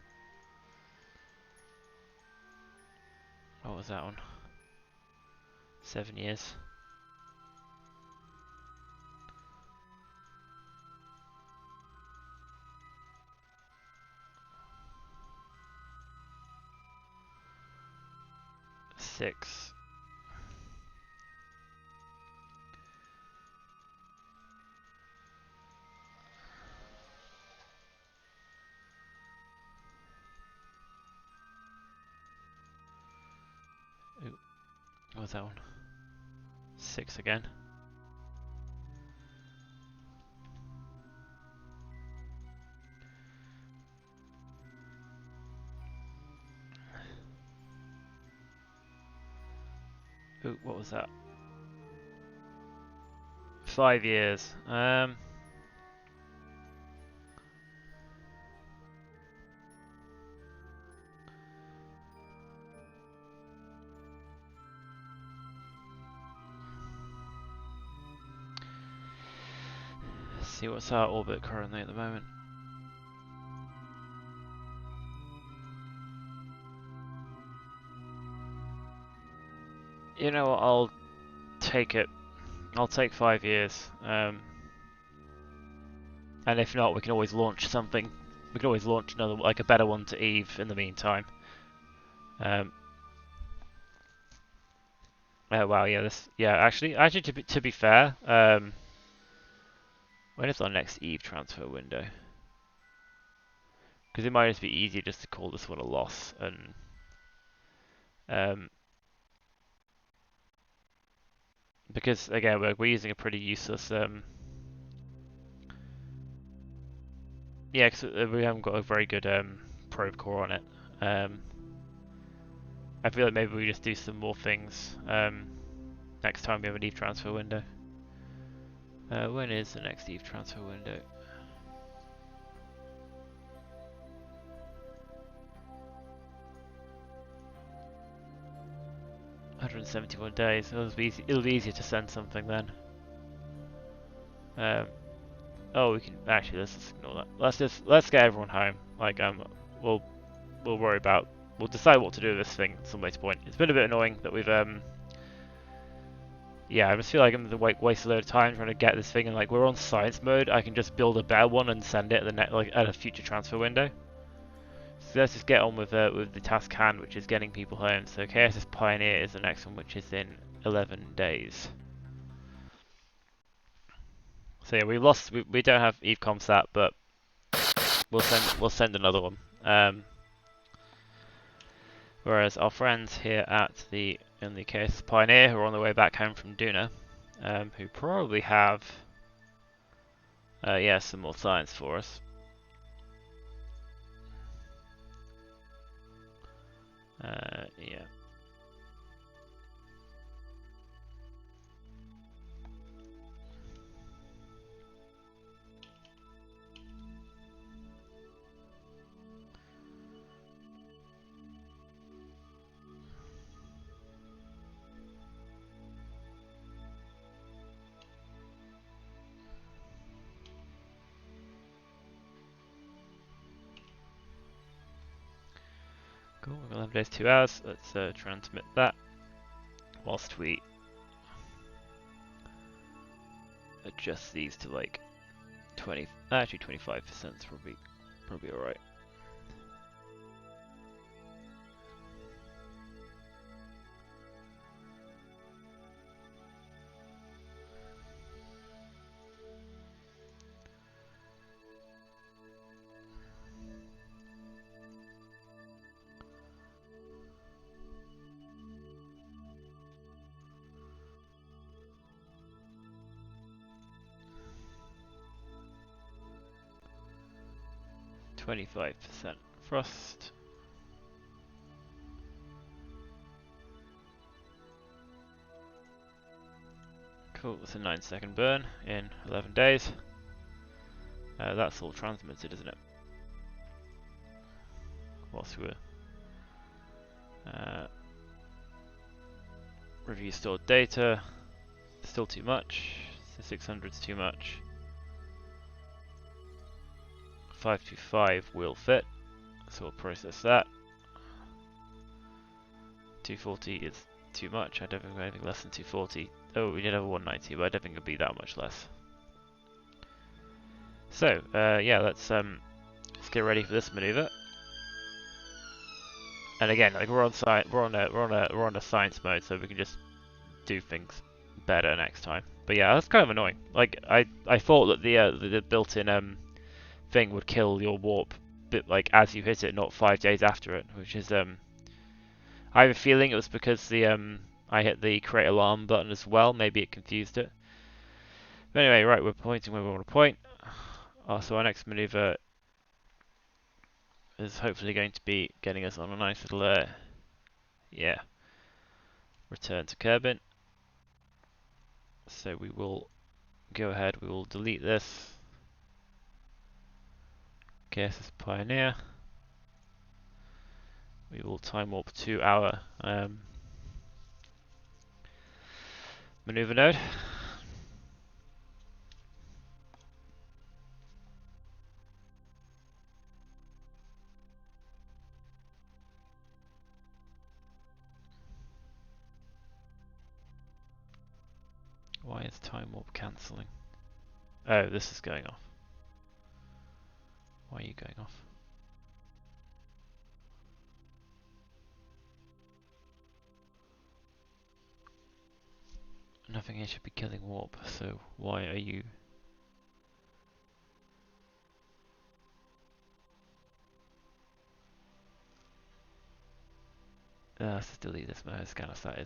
What was that one? 7 years. 6. What was that one? 6 again. Ooh, what was that? 5 years. Let's see what's our orbit currently at the moment. You know what, I'll take it. I'll take 5 years. And if not, we can always launch something. We can always launch another, like a better one to Eve in the meantime. Oh wow, yeah, actually, to be fair, when is our next Eve transfer window? Because it might just be easier just to call this one a loss, and because again we're using a pretty useless yeah, because we haven't got a very good probe core on it. I feel like maybe we just do some more things next time we have an Eve transfer window. When is the next Eve transfer window? $171 days. It'll be easier to send something then. Oh, we can actually let's just ignore that. Let's get everyone home. Like we'll worry about. We'll decide what to do with this thing at some later point. It's been a bit annoying that we've yeah, I just feel like I'm gonna waste a load of time trying to get this thing, and like we're on science mode. I can just build a better one and send it at a future transfer window. So let's just get on with the task hand, which is getting people home. So KSS Pioneer is the next one, which is in 11 days. So yeah, we don't have Eve Comsat, but we'll send another one. Whereas our friends here in the KSS Pioneer, who are on their way back home from Duna, who probably have yeah, some more science for us. Yeah. Cool, 11 days, 2 hours. Let's transmit that whilst we adjust these to like 20, actually 25% is probably alright. .25% frost. Cool, it's a 9-second burn in 11 days. That's all transmitted, isn't it? Whilst we're review stored data, still too much. So 600 is too much. 525 will fit, so we'll process that. 240 is too much. I don't think anything less than 240. Oh, we did have a 190, but I don't think it'll be that much less. So yeah, let's get ready for this maneuver. And again, like we're on a science mode, so we can just do things better next time. But yeah, that's kind of annoying. Like I thought that the built-in thing would kill your warp bit like as you hit it, not 5 days after it, which is I have a feeling it was because the I hit the create alarm button as well. Maybe it confused it. But anyway, right, we're pointing where we want to point. So our next maneuver is hopefully going to be getting us on a nice little, yeah, return to Kerbin. So we will go ahead, we will delete this KSS Pioneer. We will time warp to our maneuver node. Why is time warp cancelling? Oh, this is going off. Why are you going off? Nothing here should be killing warp, so why are you... let's delete this. My Scannersat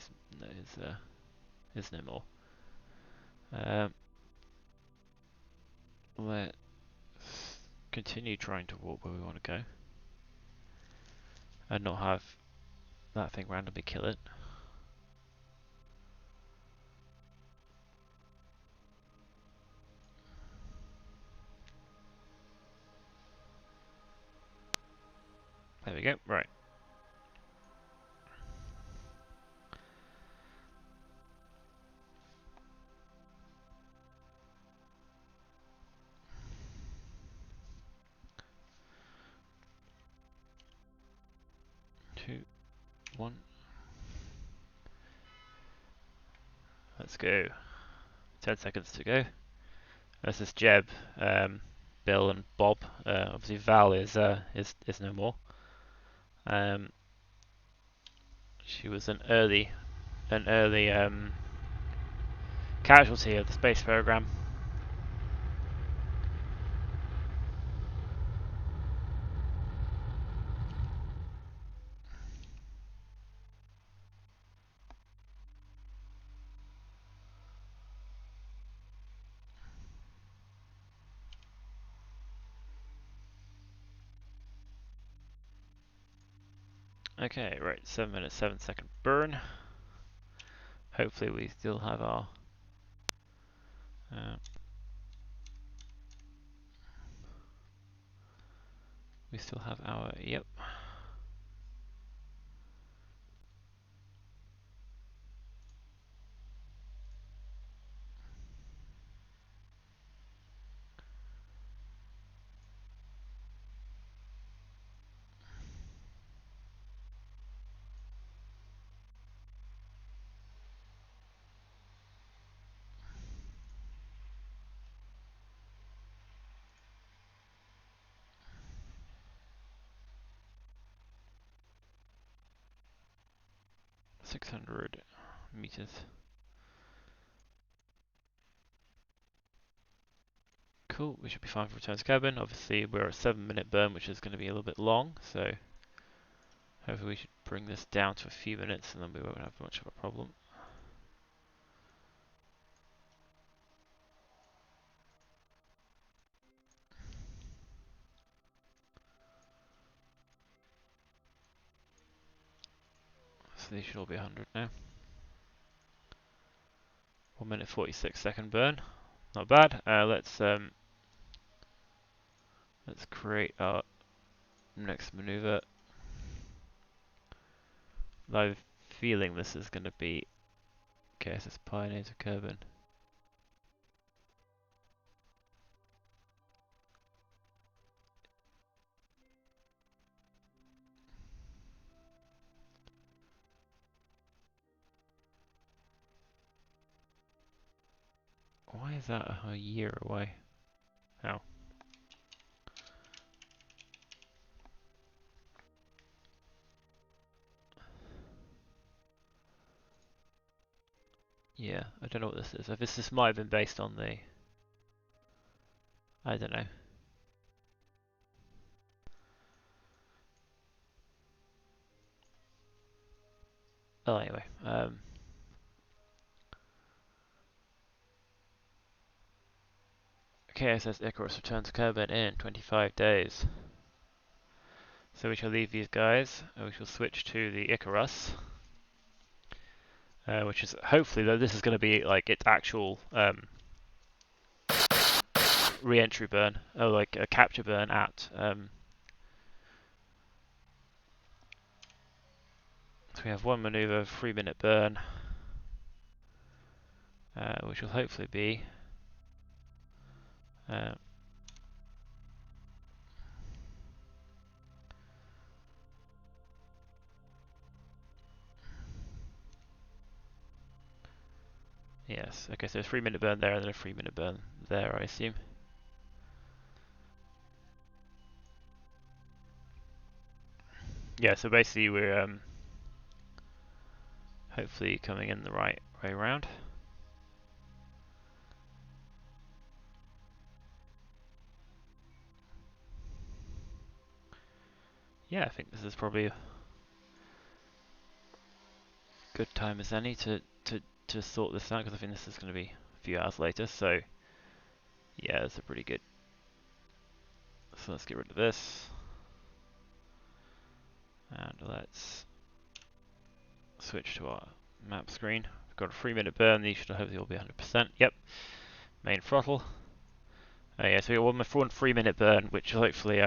is no more. Let's continue trying to warp where we want to go. And not have that thing randomly kill it. There we go, right. Two, one. Let's go. 10 seconds to go. This is Jeb, Bill, and Bob. Obviously, Val is no more. She was an early casualty of the space program. Okay, right, 7 minutes, 7-second burn. Hopefully we still have our yep. .600 meters. Cool, we should be fine for return to Kerbin. Obviously we're a 7-minute burn, which is going to be a little bit long, so hopefully we should bring this down to a few minutes and then we won't have much of a problem. So these should all be 100 now. 1 minute 46-second burn. Not bad. Let's create our next maneuver. I have a feeling this is going to be KSS Pioneer to Kerbin. Why is that a year away? How? Yeah, I don't know what this is. This might have been based on the... I don't know. Oh, anyway. KSS Icarus returns to Kerbin in 25 days. So we shall leave these guys, and we shall switch to the Icarus, which is hopefully, though, this is going to be like its actual re-entry burn, or like a capture burn at. So we have one maneuver, 3-minute burn, which will hopefully be. Yes, okay, so a 3-minute burn there and then a 3-minute burn there, I assume. Yeah, so basically we're hopefully coming in the right way around. Yeah, I think this is probably a good time as any to sort this out, because I think this is going to be a few hours later, so yeah, it's a pretty good. So let's get rid of this. And let's switch to our map screen. We've got a 3-minute burn, these should hopefully all be 100%. Yep, main throttle. Yeah, so we got one 3-minute burn, which will hopefully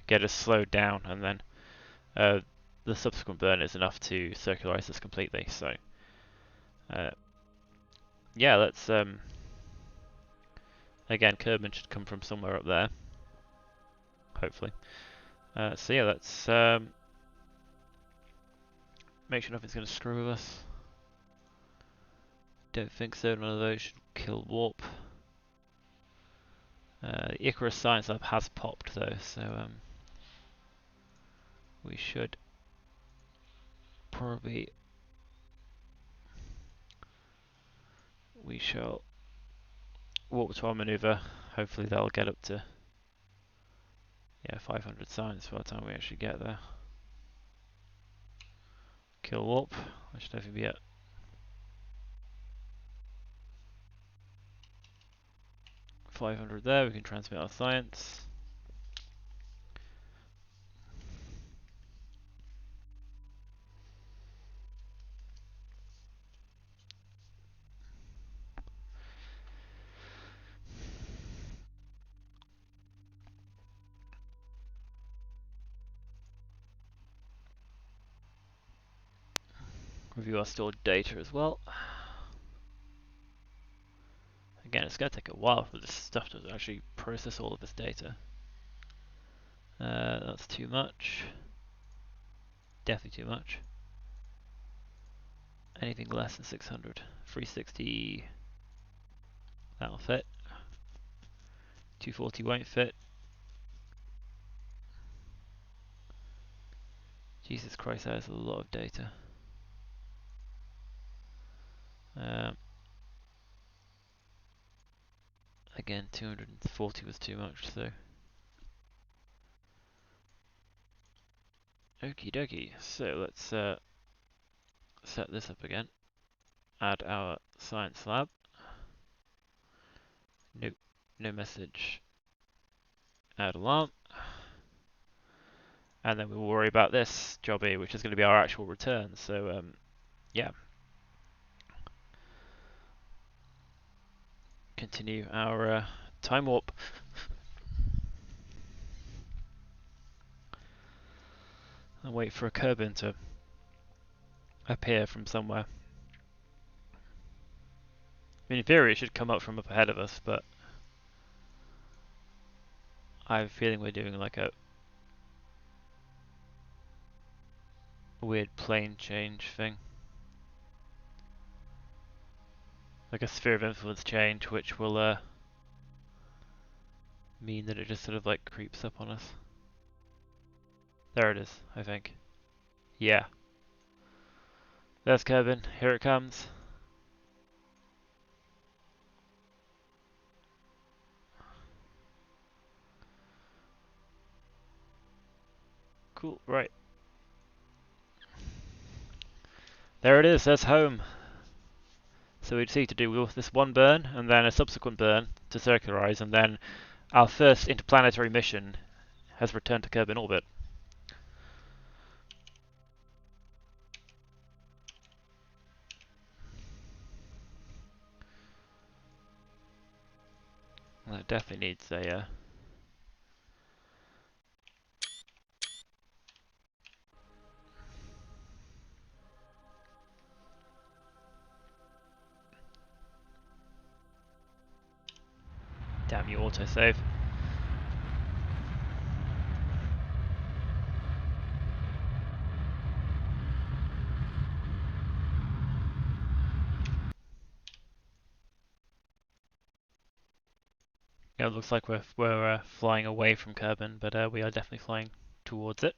get us slowed down, and then the subsequent burn is enough to circularize this completely. So yeah, let's again, Kerbin should come from somewhere up there, hopefully. So yeah, let's make sure nothing's going to screw with us. Don't think so, none of those should kill warp. The Icarus Science Lab has popped though, so we should probably, we shall warp to our maneuver. Hopefully that'll get up to 500 science by the time we actually get there. Kill warp, I should definitely be at 500 there. We can transmit our science. Review our stored data as well. Again, it's going to take a while for this stuff to actually process all of this data. That's too much. Definitely too much. Anything less than 600. 360, that'll fit. 240 won't fit. Jesus Christ, that is a lot of data. Again, 240 was too much, so. Okie dokie, so let's set this up again. Add our science lab. Nope, no message. Add alarm. And then we'll worry about this jobby, which is going to be our actual return, so yeah. Continue our time warp. And wait for a Kerbin to appear from somewhere. I mean, in theory it should come up from up ahead of us, but I have a feeling we're doing like a weird plane change thing. Like a sphere of influence change, which will mean that it just sort of like creeps up on us. There it is, I think. Yeah. There's Kerbin, here it comes. Cool, right. There it is, there's home. So we just need to do this one burn and then a subsequent burn to circularize, and then our first interplanetary mission has returned to Kerbin orbit. That definitely needs a damn you, autosave. Yeah, it looks like we're flying away from Kerbin, but we are definitely flying towards it.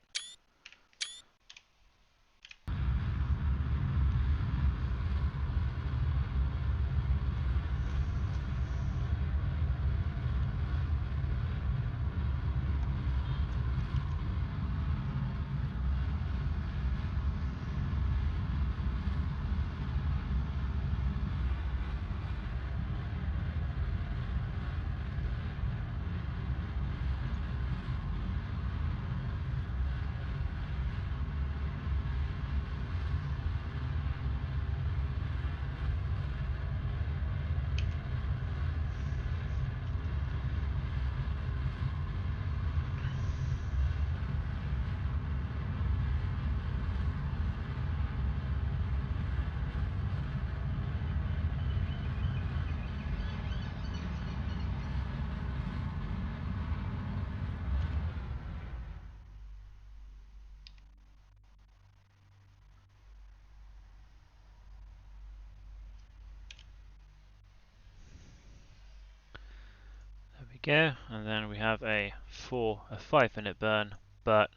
There we go, and then we have a 5-minute burn, but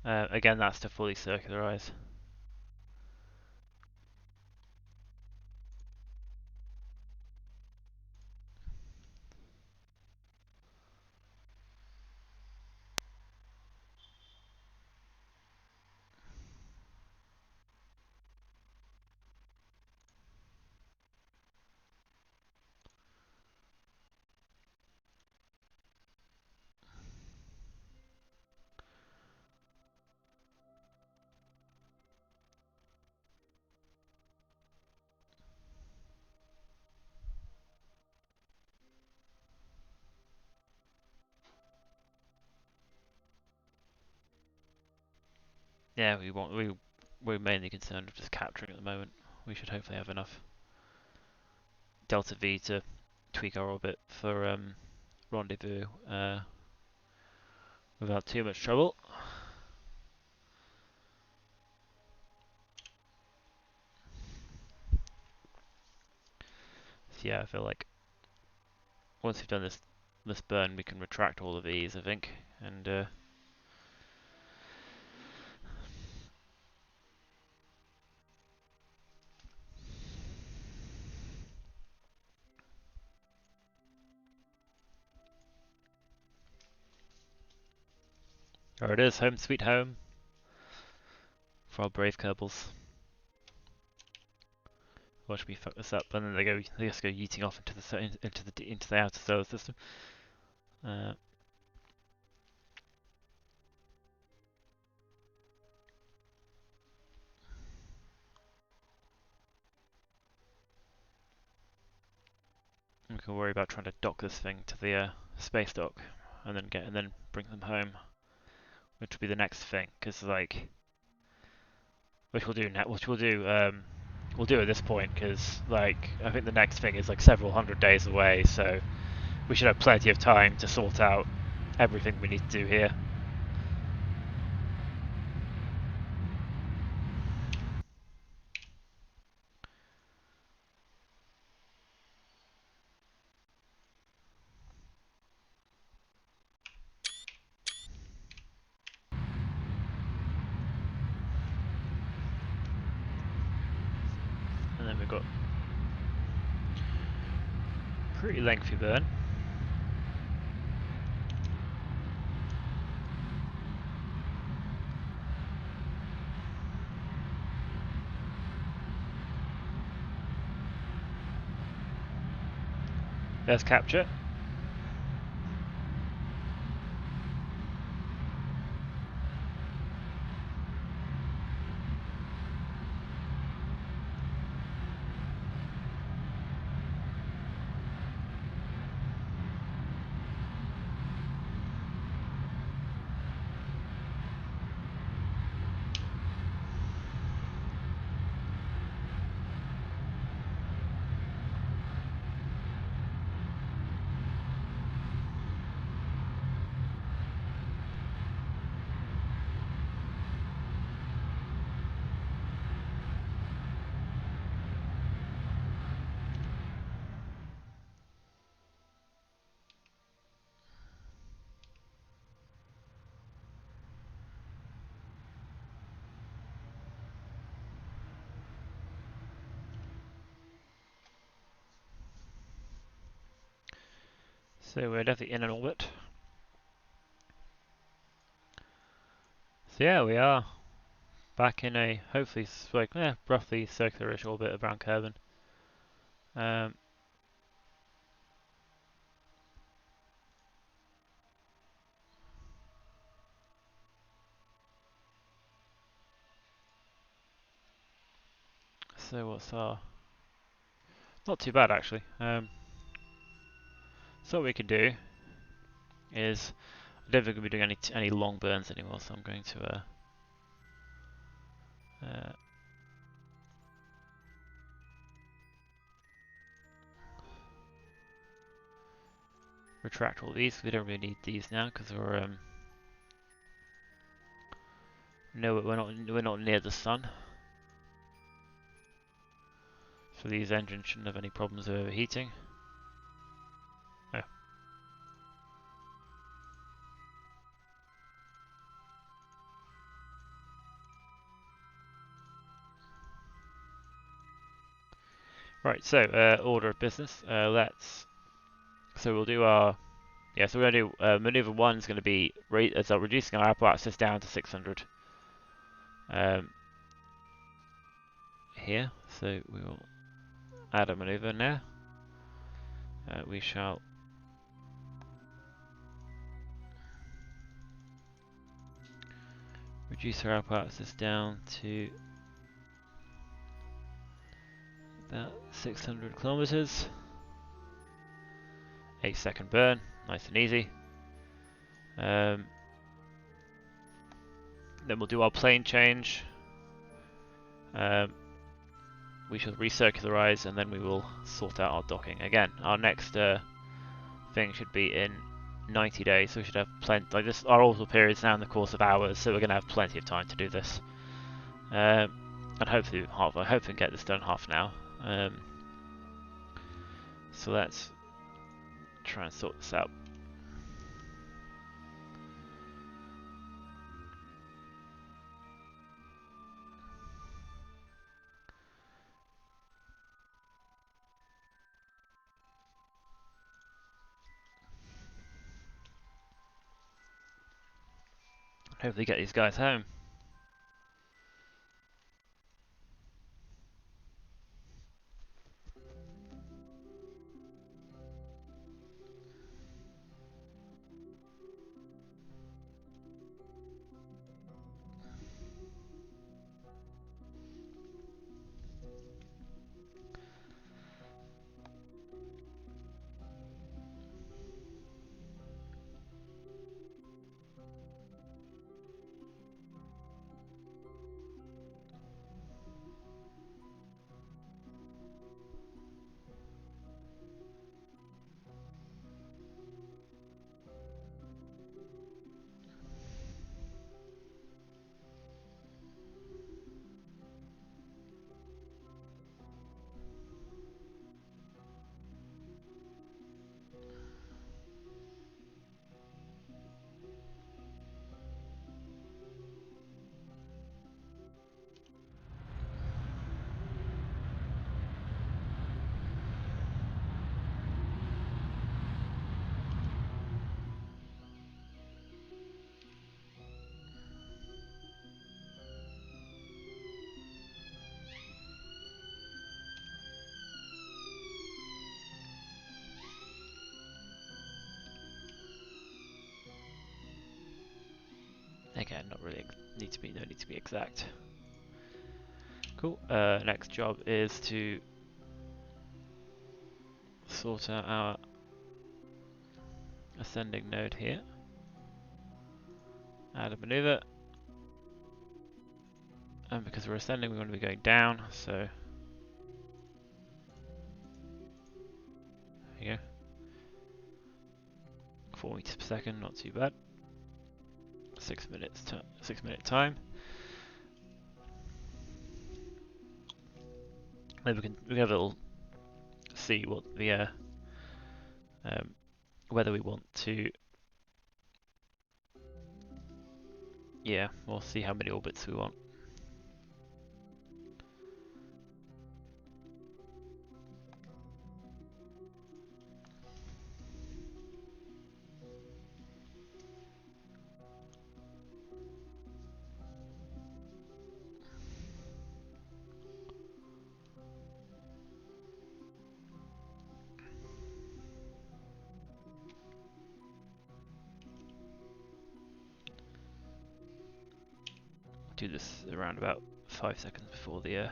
again that's to fully circularize. Yeah, we're mainly concerned with just capturing at the moment. We should hopefully have enough delta V to tweak our orbit for rendezvous without too much trouble. So yeah, I feel like once we've done this burn, we can retract all of these, I think, and there it is, home sweet home for our brave Kerbals. Watch me fuck this up, and then they just go yeeting off into the outer solar system. We can worry about trying to dock this thing to the space dock, and then bring them home, which will be the next thing, because like, which we'll do now, we'll do at this point, because like I think the next thing is like several hundred days away, so we should have plenty of time to sort out everything we need to do here. And then we've got pretty lengthy burn. There's capture. So we're definitely in an orbit. So yeah, we are back in a hopefully roughly circular-ish orbit around Kerbin. So what's our... Not too bad actually. So what we can do is... I don't think we'll be doing any long burns anymore, so I'm going to retract all these. We don't really need these now because we're no, we're not near the sun, so these engines shouldn't have any problems of overheating. Oh. Right, so order of business. So we'll do our so we're going to do maneuver one is going to be reducing our Apoapsis down to 600 here. So we will add a maneuver now. We shall reduce our Apoapsis down to about 600 kilometers. 8-second burn, nice and easy. Then we'll do our plane change. We shall recircularize, and then we will sort out our docking. Again, our next thing should be in 90 days, so we should have plenty. Like this, our orbital period is now in the course of hours, so we're going to have plenty of time to do this. And hopefully, I hope we can get this done in half an hour. So let's try and sort this out. Hopefully get these guys home. Again, not really need to be exact. Cool. Next job is to sort out our ascending node here. Add a maneuver. And because we're ascending, we want to be going down, so there you go. 4 meters per second, not too bad. 6 minutes, 6 minute time. Then we have a little see what the whether we want to. Yeah, we'll see how many orbits we want. Do this around about 5 seconds before the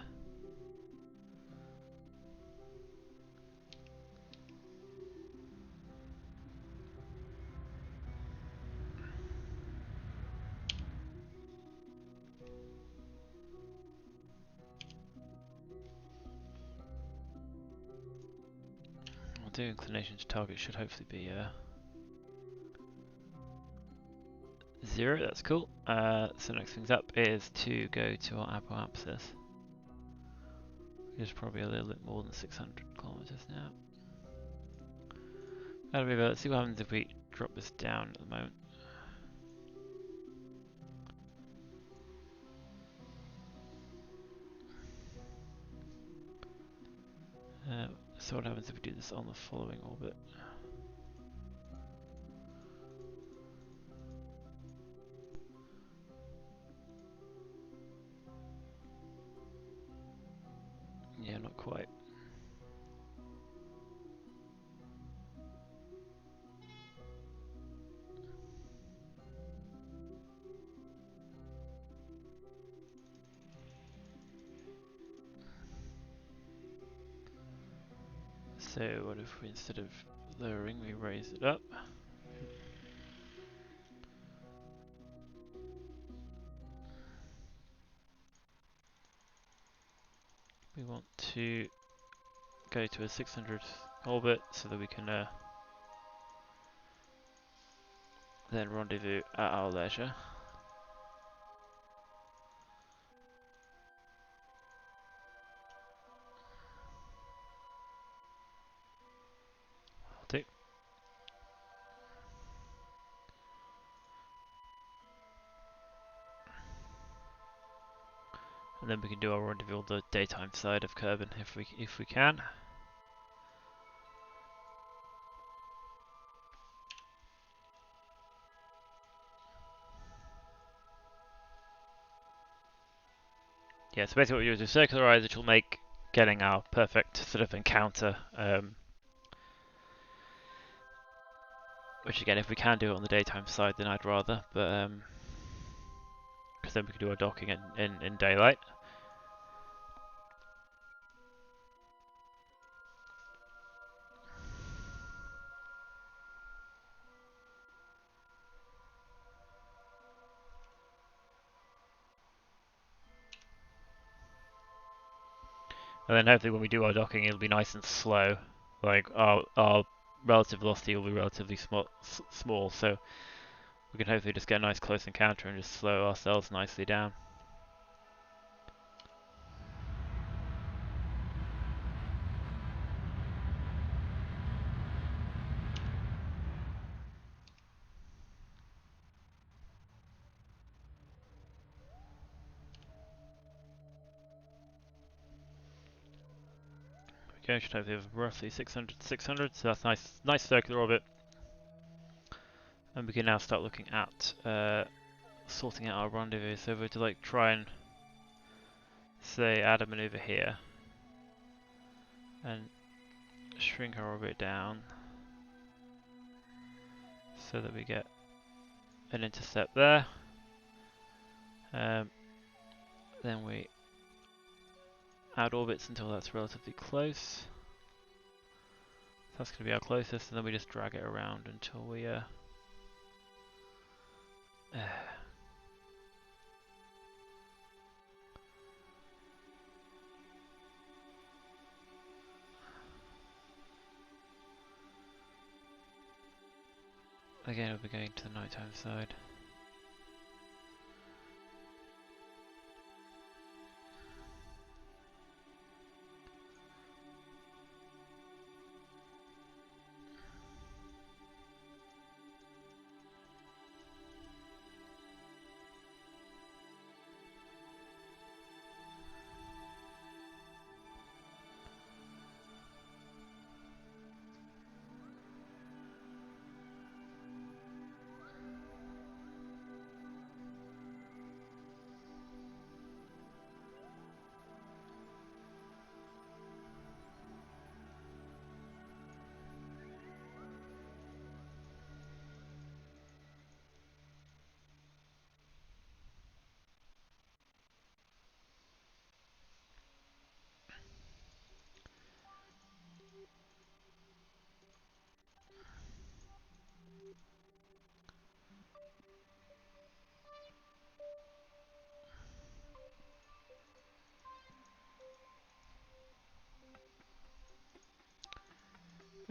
I'll do inclination to target should hopefully be 0, that's cool. So next things up is to go to our Apoapsis. It's probably a little bit more than 600 kilometers now. Let's see what happens if we drop this down at the moment. So what happens if we do this on the following orbit? Yeah, not quite. So what if we, instead of lowering, we raise it up? We want to go to a 600 orbit so that we can then rendezvous at our leisure. I'll do. And then we can do our rendezvous on the daytime side of Kerbin if we can. Yeah, so basically what you do is circularize, which will make getting our perfect sort of encounter, which again, if we can do it on the daytime side, then I'd rather, but because then we can do our docking in daylight. And then hopefully when we do our docking, it'll be nice and slow. Like our relative velocity will be relatively small, so we can hopefully just get a nice close encounter and just slow ourselves nicely down. Okay, should hopefully have roughly 600 to 600, so that's nice circular orbit. And we can now start looking at sorting out our rendezvous. So if we were to like try and say add a maneuver here and shrink our orbit down so that we get an intercept there, Then we add orbits until that's relatively close. That's going to be our closest, and then we just drag it around until we again, we'll be going to the nighttime side.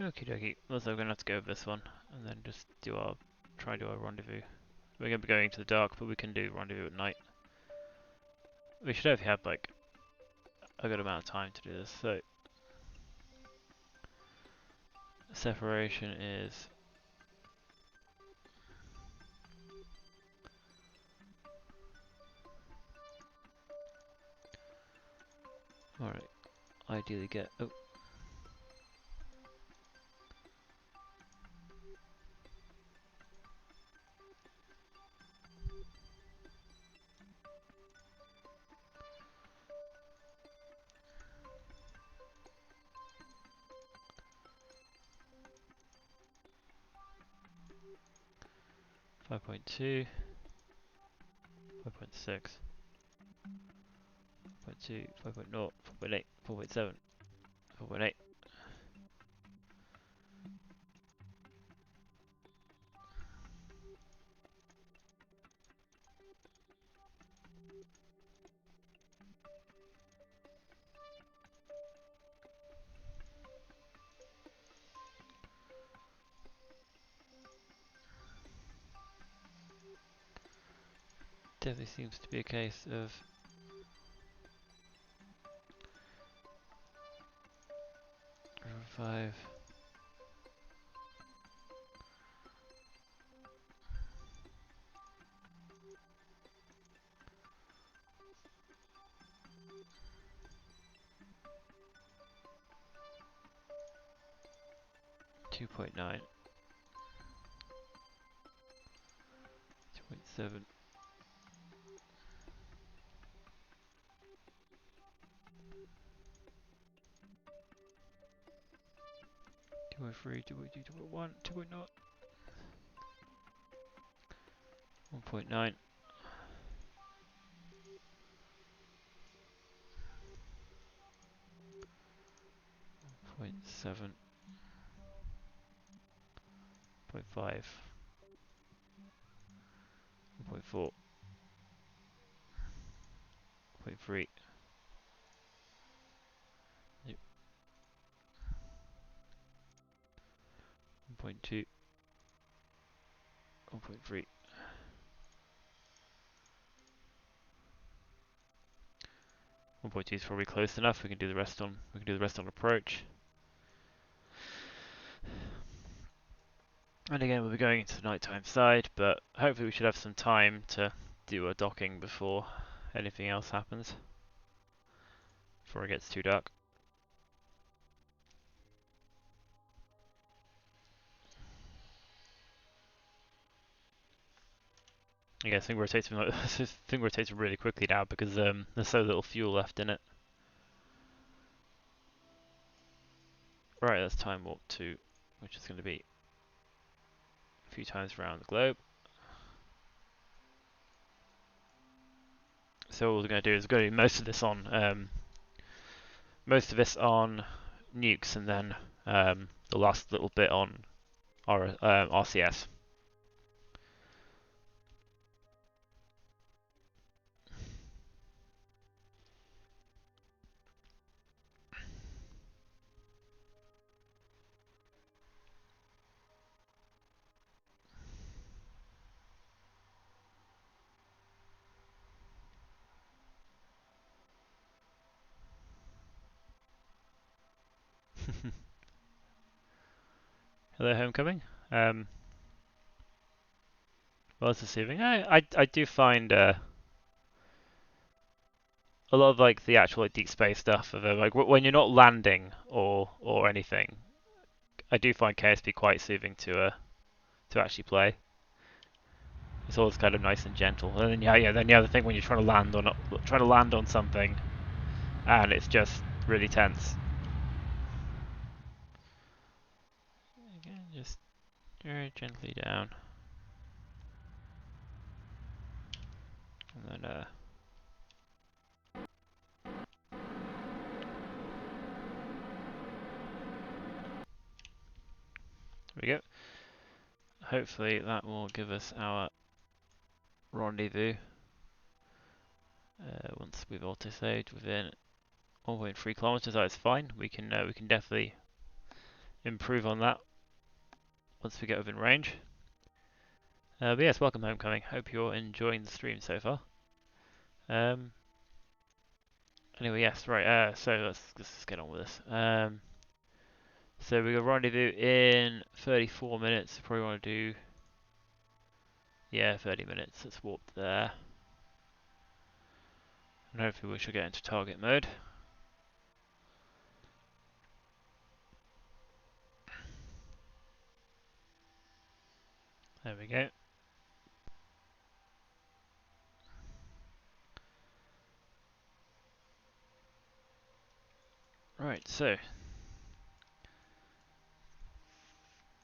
Okie dokie, also we're going to have to go over this one, and then just try do our rendezvous. We're going to be going to the dark, but we can do rendezvous at night. We should have like a good amount of time to do this, so separation is alright, ideally get 5.2, 5.6, 5.2, 5.0, 4.8, 4.7, 4.8. Definitely seems to be a case of five. Two point 9, 2.7, 2.3, 2.2, 2.1, 2.0, 1.9, 0.7, 0.5, 1.4, 0.3, yep, 1.2, 1.3. 1.2 is probably close enough. We can do the rest on approach. And again, we'll be going into the nighttime side, but hopefully we should have some time to do a docking before anything else happens. Before it gets too dark. Yeah, this thing rotates really quickly now because there's so little fuel left in it. Right, that's time warp 2, which is going to be a few times around the globe. So what we're going to do is we're going to do most of this on nukes, and then the last little bit on our RCS. Hello, Homecoming. Well, it's deceiving. I do find a lot of like the actual like deep space stuff of like when you're not landing or anything. I do find KSP quite soothing to actually play. It's always kind of nice and gentle. And then then the other thing when you're trying to land on something, and it's just really tense. Again, just very gently down, and then there we go. Hopefully that will give us our rendezvous once we've auto-saved within 1.3 kilometers. That's fine. We can definitely improve on that once we get within range. But yes, welcome Homecoming. Hope you're enjoying the stream so far. Anyway, yes, right. So let's get on with this. So we got rendezvous in 34 minutes. Probably want to do 30 minutes. Let's warp there, and hopefully we should get into target mode. There we go. Right, so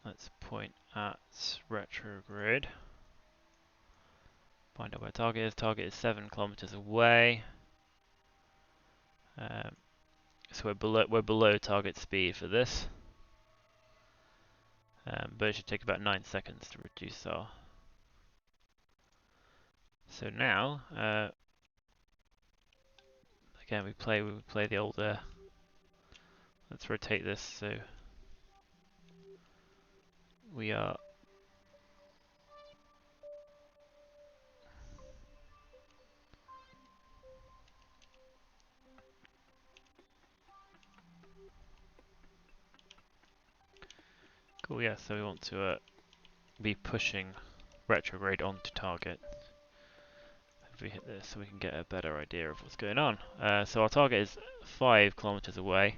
let's point at retrograde. Find out where target is. Target is 7 kilometers away. So we're below target speed for this. But it should take about 9 seconds to reduce our. So now, again we play the old. Let's rotate this so we are. Cool, yeah, so we want to be pushing retrograde onto target. If we hit this, so we can get a better idea of what's going on. So our target is 5 kilometers away.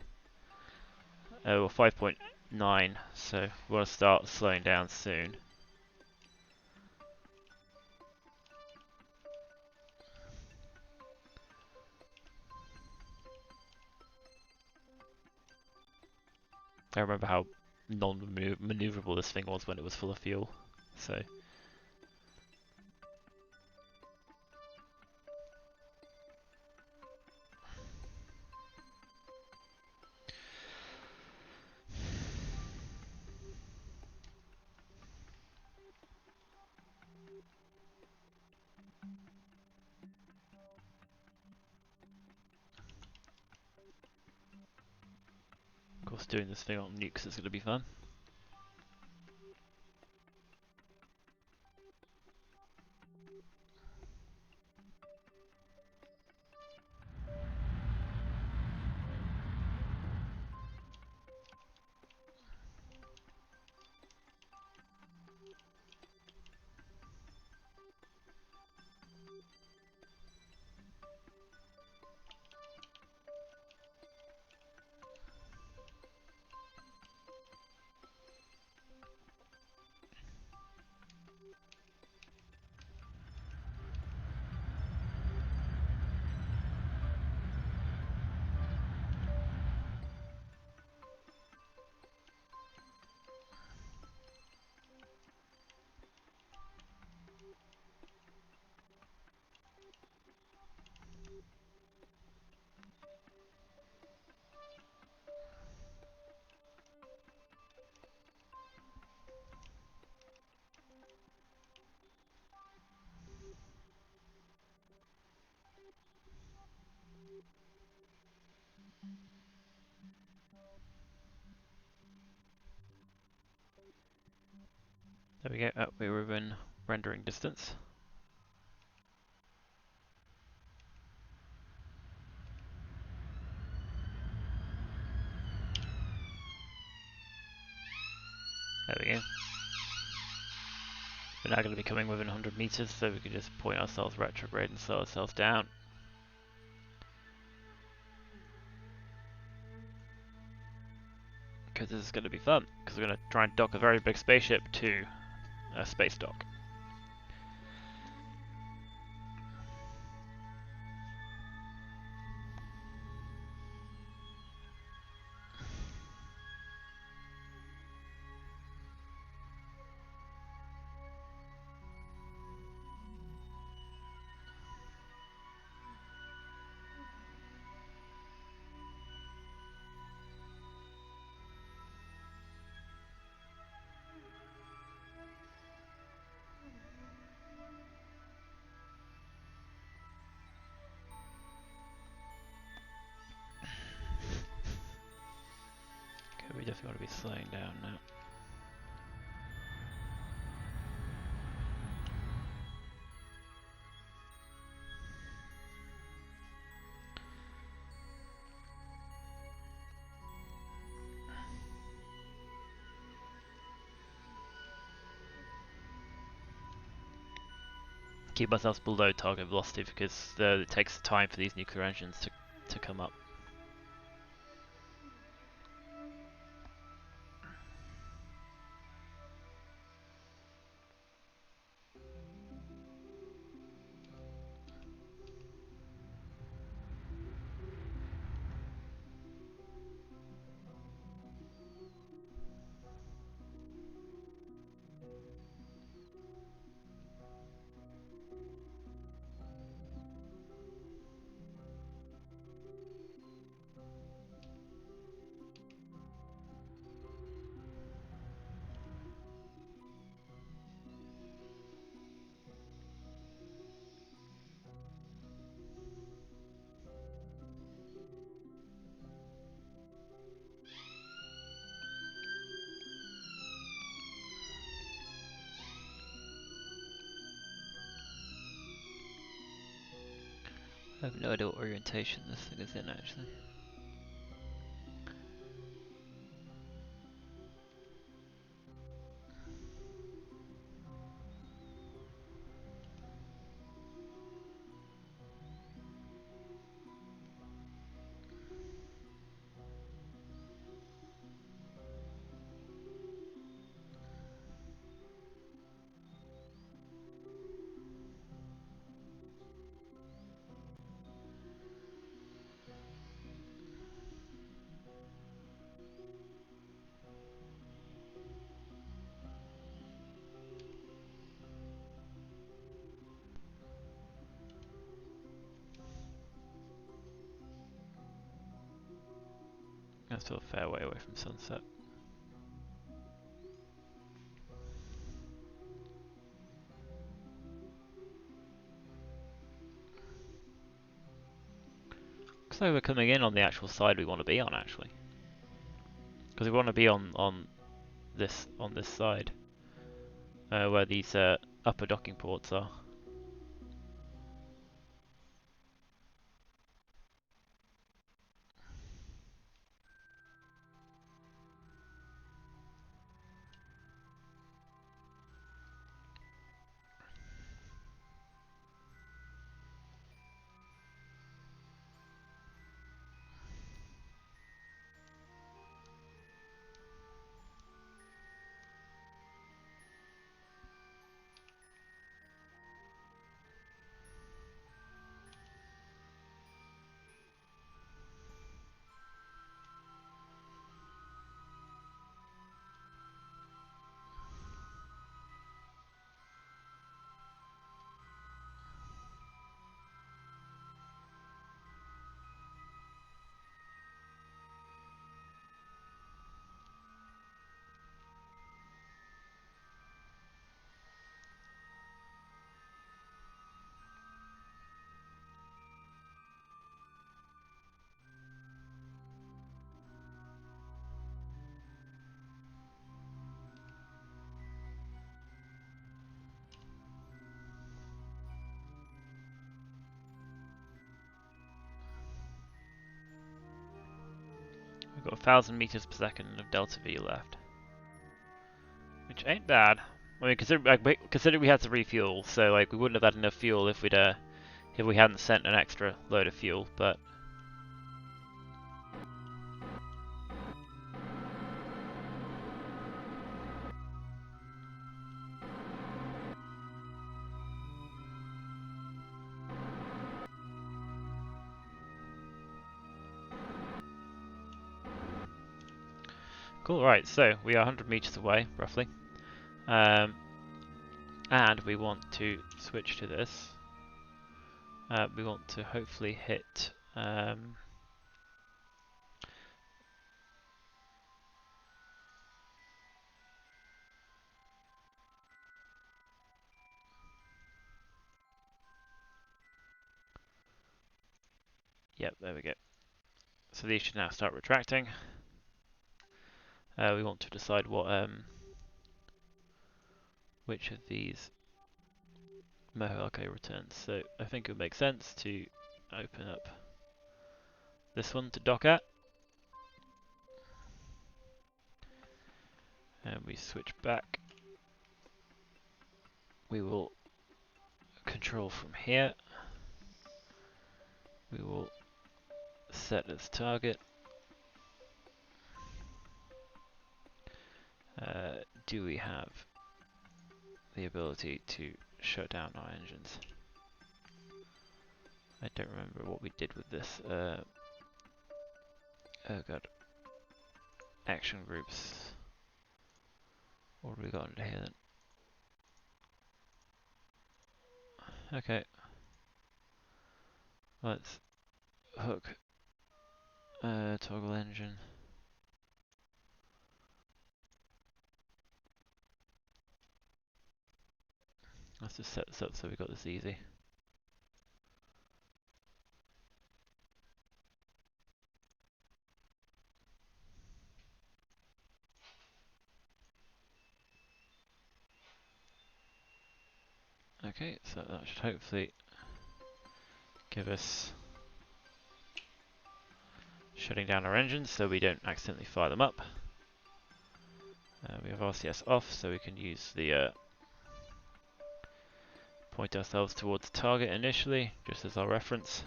Well, 5.9, so we want to start slowing down soon. I remember how non-maneuverable this thing was when it was full of fuel. So. Of course, doing this thing on nukes is going to be fun. There we go, we're within rendering distance. There we go. We're now going to be coming within 100 meters, so we can just point ourselves retrograde and slow ourselves down. Because this is going to be fun, because we're going to try and dock a very big spaceship to a space dock. We definitely want to be slowing down now. Keep ourselves below target velocity because it takes time for these nuclear engines to come up. I have no idea what orientation this thing is in actually. That's still a fair way away from sunset. Looks like we're coming in on the actual side we want to be on actually. Because we want to be on this side. Where these upper docking ports are. We've got 1,000 meters per second of delta V left, which ain't bad. I mean, consider we had to refuel, so like we wouldn't have had enough fuel if we hadn't sent an extra load of fuel, but. Cool, right, so we are 100 meters away, roughly. And we want to switch to this. We want to hopefully hit... Yep, there we go. So these should now start retracting. We want to decide what which of these okay returns. So I think it would make sense to open up this one to dock at. And we switch back. We will control from here. We will set as target. Do we have the ability to shut down our engines? I don't remember what we did with this. Oh god. Action groups. What have we got under here then? Okay. Let's hook toggle engine. Let's just set this up so we got this easy. Okay, so that should hopefully give us shutting down our engines so we don't accidentally fire them up. We have RCS off so we can use the point ourselves towards the target initially, just as our reference.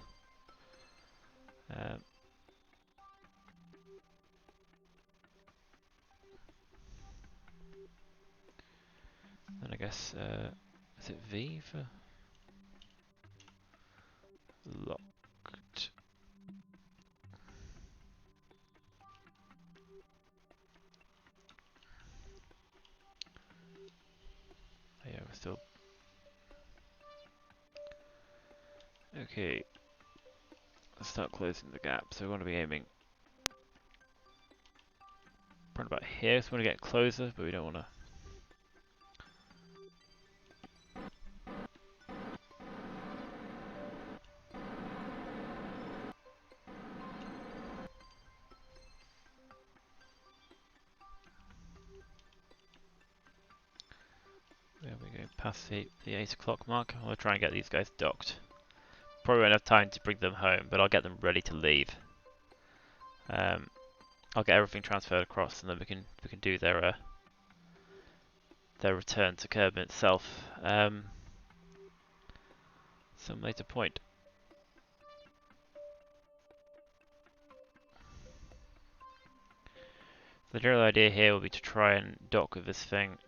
Then I guess, is it V for locked? Oh yeah, we're still... Okay, let's start closing the gap. So we want to be aiming right about here, so we want to get closer, but we don't want to... There we go, past the 8 o'clock mark. I want to try and get these guys docked. Probably won't have time to bring them home, but I'll get them ready to leave. I'll get everything transferred across, and then we can do their return to Kerbin itself some later point. The general idea here will be to try and dock with this thing.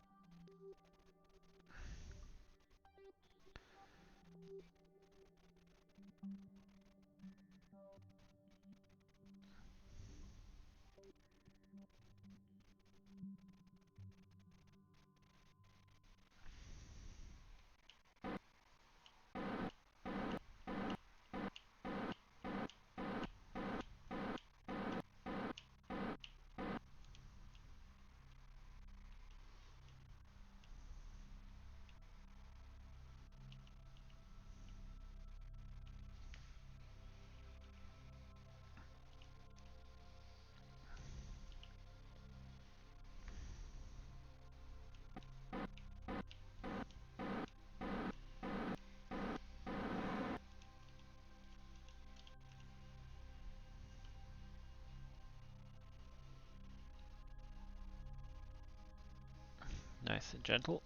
Nice and gentle.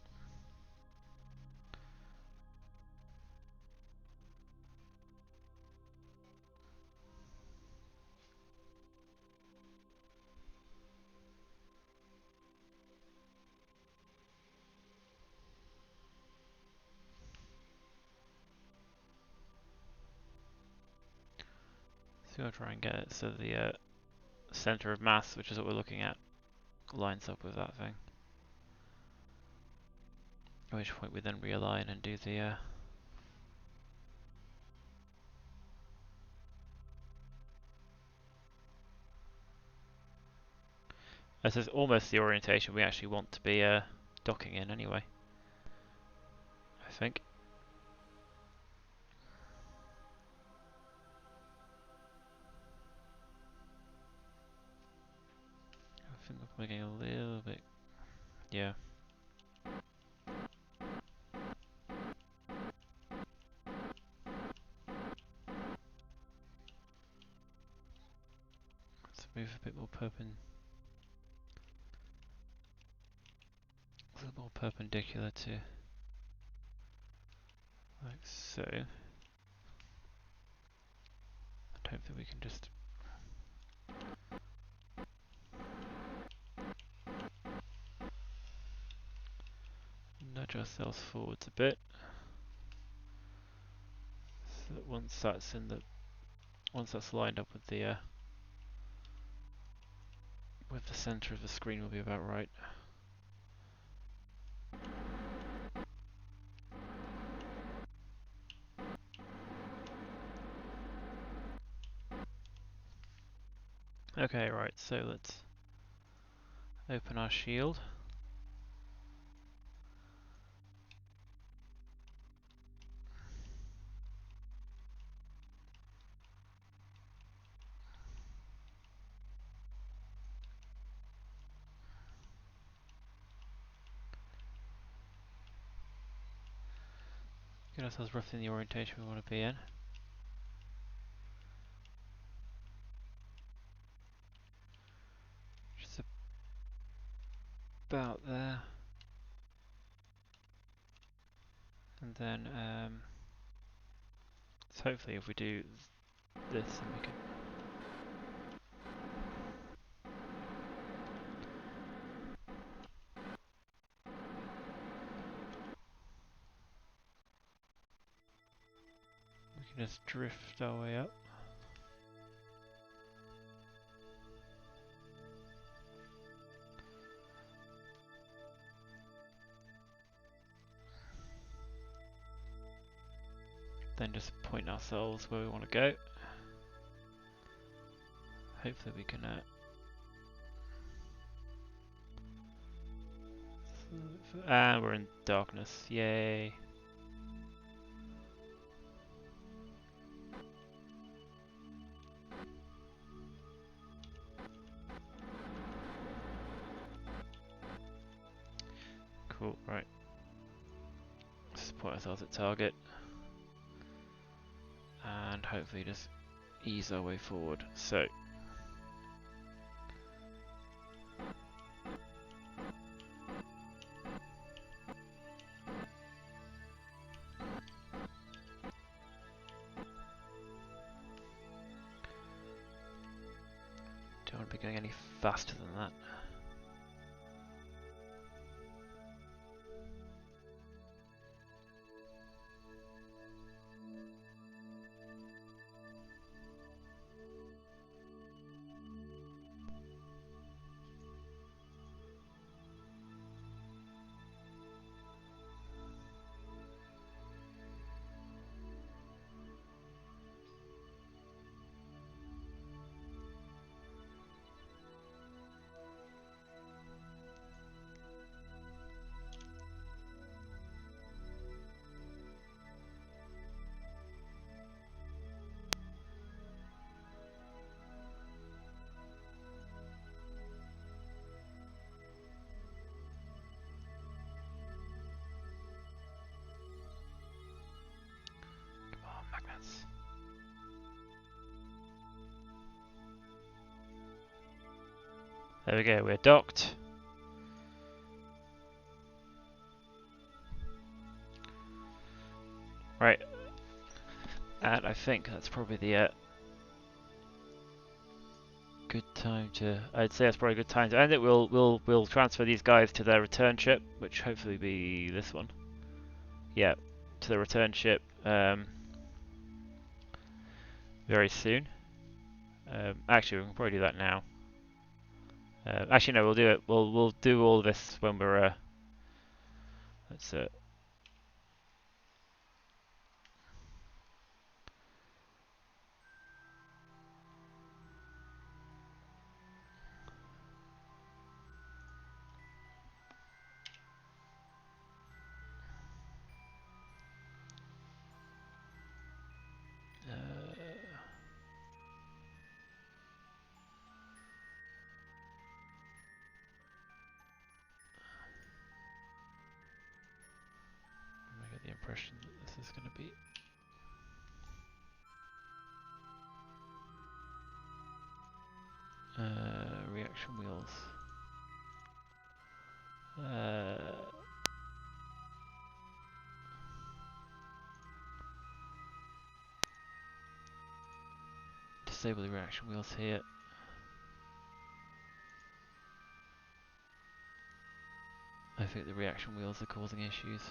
So I'll try and get it so the center of mass, which is what we're looking at, lines up with that thing. At which point we then realign and do the this is almost the orientation we actually want to be docking in anyway, I think. I think we're getting a little bit, yeah. Let's move a bit more a little more perpendicular to, like so. And hopefully we can just nudge ourselves forwards a bit. So that once that's lined up with the center of the screen, will be about right. Okay, right, so let's open our shield. Get ourselves roughly in the orientation we want to be in. Just about there. And then, so hopefully if we do this, then we can just drift our way up. Then just point ourselves where we want to go. Hopefully we can and we're in darkness, yay. Cool, right. Let's point ourselves at target. And hopefully just ease our way forward. So don't want to be going any faster than that. Magnets. There we go, we're docked. Right, and I think that's probably the good time to. I'd say that's probably a good time to end it. We'll transfer these guys to their return ship, which hopefully be this one. Yeah, to the return ship very soon. Actually, we can probably do that now. Actually, no, we'll do it. We'll do all this when we're. Let's. I get the impression that this is going to be. Reaction wheels. Disable the reaction wheels here. I think the reaction wheels are causing issues.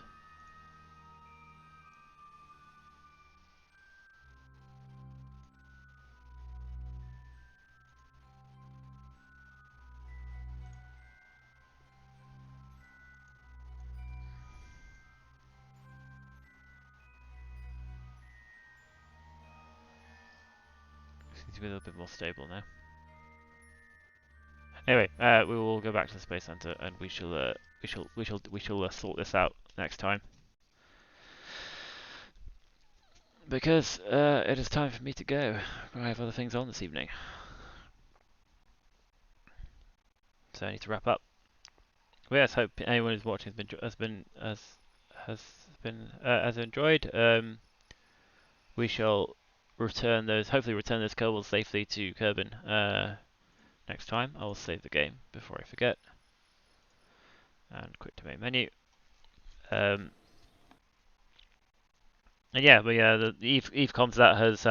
Seems to be a little bit more stable now. Anyway, we will go back to the Space Center and we shall sort this out next time. Because it is time for me to go. I have other things on this evening. So I need to wrap up. Well, yes, hope anyone who's watching has enjoyed. We shall return those. Hopefully, return those Kerbals safely to Kerbin next time. I will save the game before I forget and quit to main menu. And yeah, but yeah, the Eve Comsat has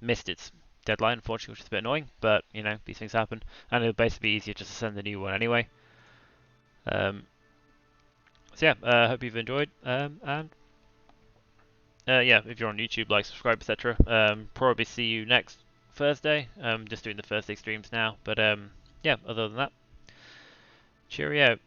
missed its deadline, unfortunately, which is a bit annoying. But you know, these things happen, and it'll basically be easier just to send a new one anyway. So yeah, hope you've enjoyed, and yeah, if you're on YouTube, like, subscribe, etc. Probably see you next Thursday. Just doing the Thursday streams now, but yeah, other than that, cheerio.